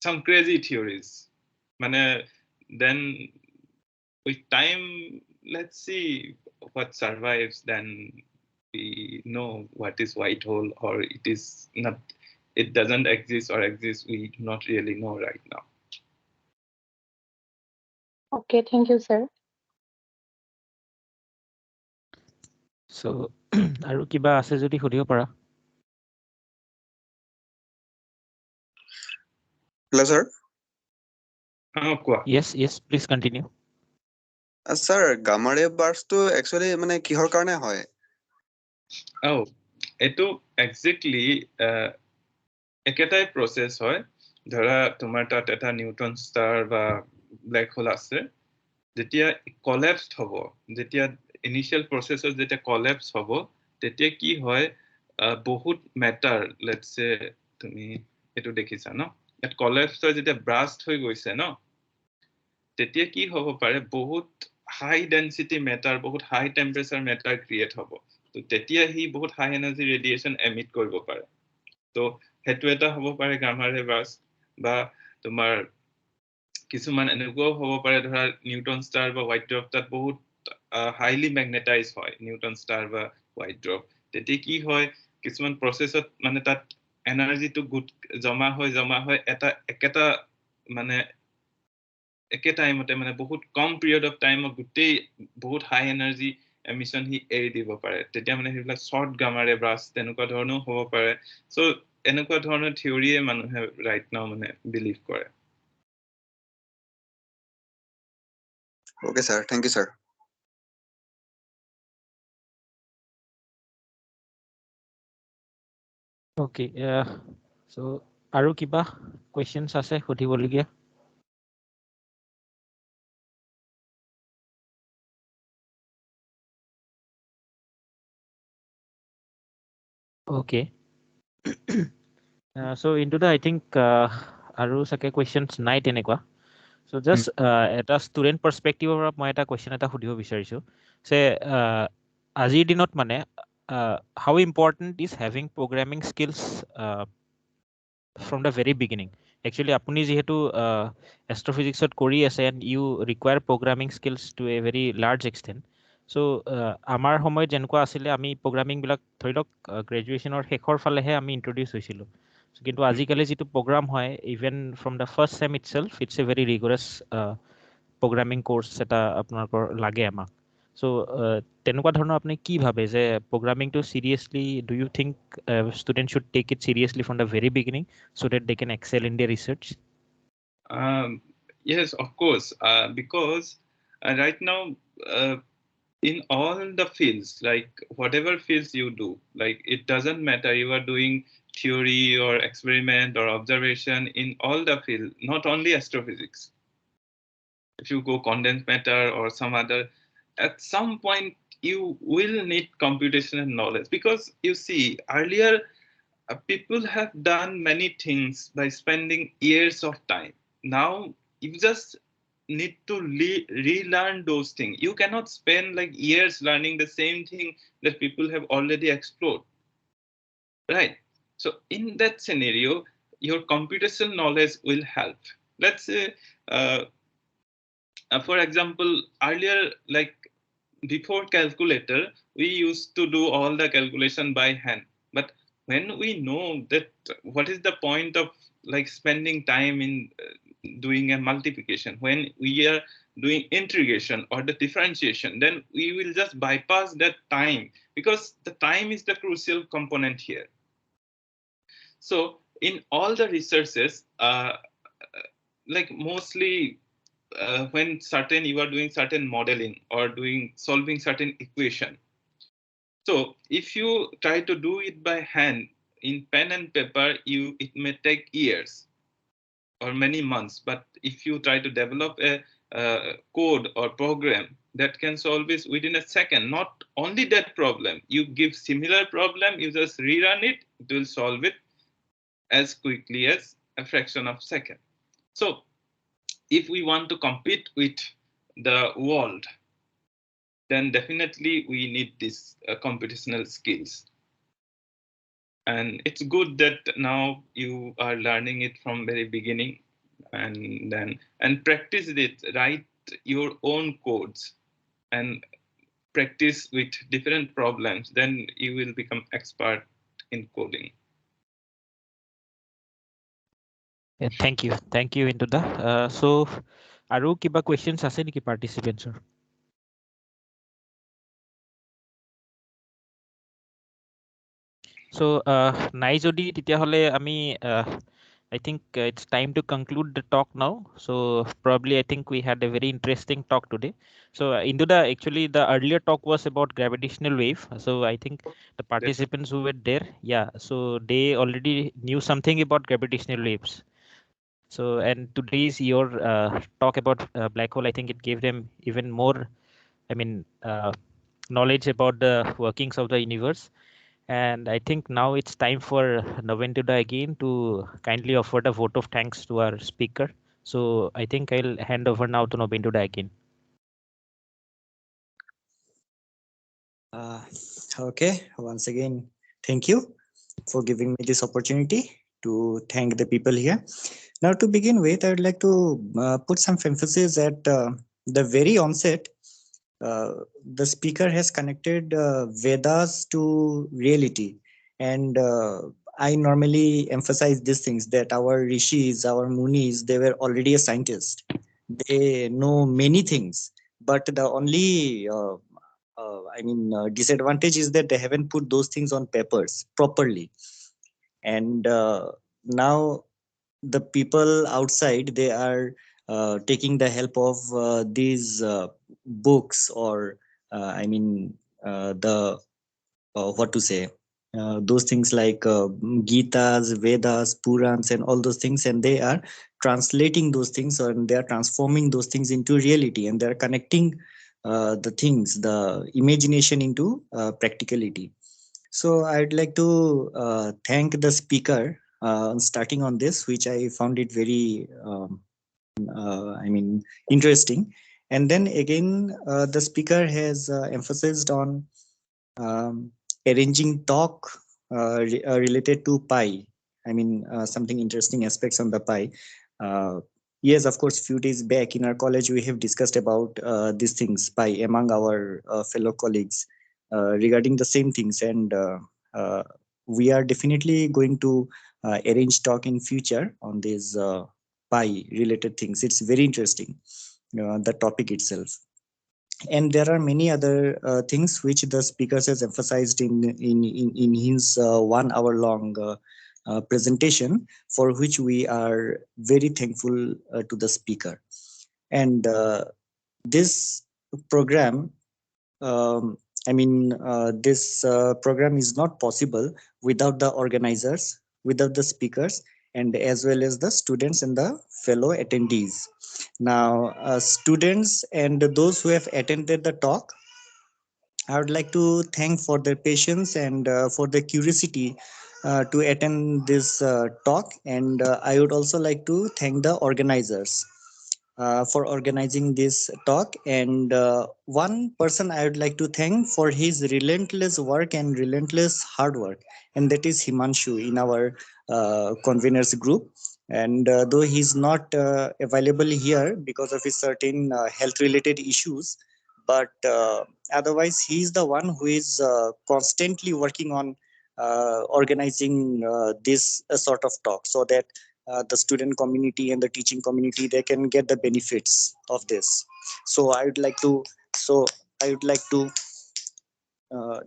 some crazy theories. Then with time, let's see what survives, then we know what is white hole, or it is not, it doesn't exist or exists, we do not really know right now. Okay, thank you, sir. So আৰু কিবা আছে যদি সুধিব পাৰা। Hello, sir. Yes, please continue. Sir, gamma ray burst to actually মানে কিহৰ কাৰণে হয়? এইটো exactly একেটাই process হয়। ধৰা তোমাৰ তাত এটা নিউটন ষ্টাৰ বা ব্লেক হোল আছে, যেতিয়া collapsed হ'ব, যেতিয়া initial processes যেতিয়া collapse হ'ব, তেতিয়া কি হয়, বহুত matter, let's say তুমি এইটো দেখিছা ন, ইয়াত collapse হৈ যেতিয়া burst হৈ গৈছে ন, তেতিয়া কি হ'ব পাৰে, বহুত high density matter, বহুত high temperature matter create হ'ব। তো তেতিয়া হি বহুত high energy radiation emit কৰিব পাৰে। তো হেতু এটা হ'ব পাৰে গামা ৰে বাৰ্ষ্ট, বা তোমাৰ কিছুমান এনেকুৱাও হ'ব পাৰে, ধৰা নিউটন ষ্টাৰ বা হোৱাইট ড্ৰপ তাত বহুত হাইলি ম্যাগনেটাইজ হয়, নিউটন ষ্টাৰ বা হোৱাইট ড্ৰপ। তেতিয়া কি হয়, কিছুমান প্ৰসেছত মানে তাত এনাৰ্জিটো জমা হয় একেটা মানে একে টাইমতে, মানে বহুত কম পিৰিয়ড অফ টাইমত গোটেই বহুত হাই এনাৰ্জি এমিশন হি এৰি দিব পাৰে। তেতিয়া মানে সেইবিলাক শৰ্ট গামাৰে ব্ৰাষ্ট তেনেকুৱা ধৰণেও হ'ব পাৰে। সো এনেকুৱা ধৰণৰ থিওৰিয়ে মানুহে ৰাইট নাও মানে বিলিভ কৰে। Okay, sir. Thank you, sir. Okay, so আৰু কিবা questions আছে সুধিবলগীয়া? Okay. So into the, I think আৰু চাগে questions নাই তেনেকুৱা। So just এটা student perspective পৰা মই এটা question এটা সুধিব বিচাৰিছো যে আজিৰ দিনত মানে how important is having programming skills from the very beginning? Actually আপুনি যেহেতু astrophysicsত কৰি আছে and you require programming skills to a very large extent. So আমাৰ সময়ত যেনেকুৱা আছিলে আমি প্ৰগ্ৰামিং বিলাক ধৰি লওক গ্ৰেজুৱেশ্যনৰ শেষৰ ফালেহে আমি ইন্ট্ৰডিউচ হৈছিলোঁ। কিন্তু আজিকালি যিটো প্ৰগ্ৰাম হয়, even from the first sem itself it's a very rigorous programming course এটা আপোনালোকৰ লাগে আমাক। চ' তেনেকুৱা ধৰণৰ আপুনি কি ভাবে যে প্ৰগ্ৰামিংটো seriously, do you think student should take it seriously from the very beginning so that they can excel in their research? Yes, of course, because right now in all the fields, like whatever fields you do, like it doesn't matter you are doing theory or experiment or observation, in all the field, not only astrophysics. If you go condensed matter or some other, at some point you will need computational knowledge, because you see earlier people have done many things by spending years of time. Now you just need to relearn those things. You cannot spend like years learning the same thing that people have already explored, right? So in that scenario, your computational knowledge will help. Let's say for example, earlier, like before calculator, we used to do all the calculation by hand. But when we know that what is the point of like spending time in doing a multiplication, when we are doing integration or the differentiation, then we will just bypass that time, because the time is the crucial component here. So in all the researches, like mostly when you are doing certain modeling or solving certain equation. So if you try to do it by hand in pen and paper, it may take years or many months. But if you try to develop a code or program that can solve this within a second, not only that problem, you give similar problem, you just rerun it, it will solve it as quickly as a fraction of a second. So if we want to compete with the world, then definitely we need these computational skills. And it's good that now you are learning it from very beginning, and practice it, write your own codes and practice with different problems, then you will become expert in coding. Yeah, thank you, Indu. So আৰু কিবা questions আছে নেকি participants? So নাই যদি তেতিয়াহ'লে আমি I think it's time to conclude the talk now. So probably I think we had a very interesting talk today. So Induda, actually the earlier talk was about gravitational wave. So I think the participants who were there, yeah, so they already knew something about gravitational waves. So and today's your talk about black hole, I think it gave them even more, I mean, knowledge about the workings of the universe. And I think now it's time for Naventuda again to kindly offer the vote of thanks to our speaker. So I think I'll hand over now to Naventuda again. Okay, once again, thank you for giving me this opportunity to thank the people here. Now, to begin with, I would like to put some emphasis at the very onset. The speaker has connected Vedas to reality, and I normally emphasize these things that our rishis, our munis, they were already a scientist. They know many things, but the only disadvantage is that they haven't put those things on papers properly. And now the people outside, they are taking the help of these books, or the what to say, those things like Gitas, Vedas, Purans, and all those things, and they are translating those things, and they are transforming those things into reality, and they are connecting the imagination into practicality. So I'd like to thank the speaker starting on this, which I found it very interesting. And then again, the speaker has emphasized on arranging talk related to pi. Something interesting aspects on the pi. Yes, of course, few days back in our college, we have discussed about these things pi among our fellow colleagues regarding the same things. And we are definitely going to arrange talk in future on these pi related things. It's very interesting, the topic itself. And there are many other things which the speakers has emphasized in his 1 hour long presentation, for which we are very thankful to the speaker. And this program, this program is not possible without the organizers, without the speakers, and as well as the students and the fellow attendees. Now, students and those who have attended the talk, I would like to thank for their patience and for the curiosity to attend this talk. And I would also like to thank the organizers for organizing this talk. And one person I would like to thank for his relentless work and relentless hard work, and that is Himanshu in our conveners group. And though he's not available here because of his certain health related issues, but otherwise he's the one who is constantly working on organizing this sort of talk, so that the student community and the teaching community, they can get the benefits of this. So I would like to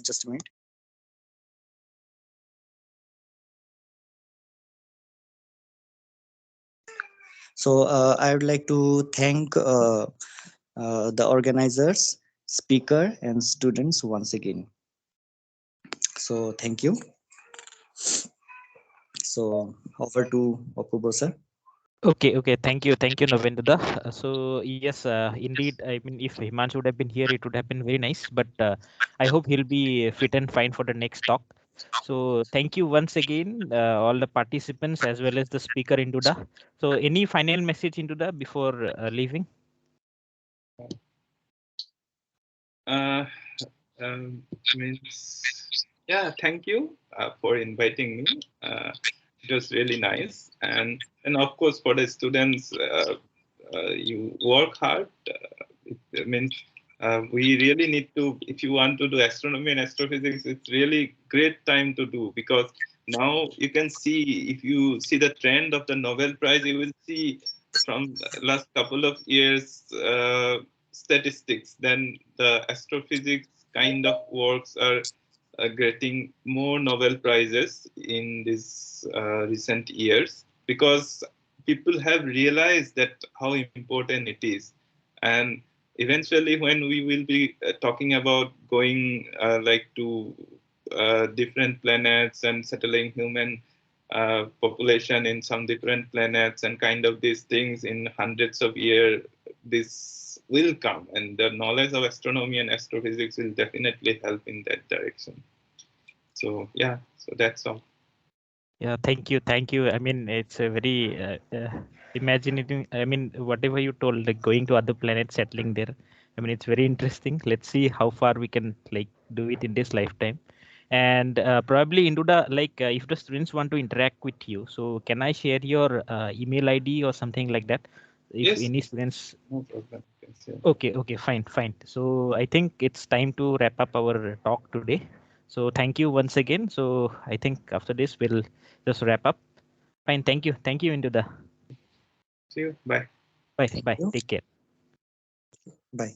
just a minute. So I would like to thank the organizers, speaker, and students once again. So thank you. So over to Apurva sir. Okay. Thank you, Navenduda. So yes, indeed. I mean, if Himanshu would have been here, it would have been very nice. But I hope he'll be fit and fine for the next talk. So thank you once again, all the participants as well as the speaker Induda. So any final message Induda before leaving? Uh, Means, yeah, thank you for inviting me. It was really nice, and of course for the students, you work hard. It means we really need to. If you want to do astronomy and astrophysics, it's really great time to do, because now you can see, if you see the trend of the Nobel Prize, you will see from last couple of years statistics. Then the astrophysics kind of works are getting more Nobel Prizes in these recent years, because people have realized that how important it is. And eventually, when we will be talking about going like to different planets and settling human population in some different planets and kind of these things in hundreds of years, this will come, and the knowledge of astronomy and astrophysics will definitely help in that direction. So yeah, so that's all. Yeah, thank you. I mean, it's a very imaginative. I mean, whatever you told, like going to other planets, settling there. I mean, it's very interesting. Let's see how far we can like do it in this lifetime. And probably Induda, like if the students want to interact with you, so can I share your email ID or something like that? If Yes, any students. no problem. Yes, yeah. Okay, fine. So I think it's time to wrap up our talk today. So thank you once again. So I think after this we'll just wrap up. Fine, thank you, Induda. See you. Bye. Bye. Thank you. Take care. Bye.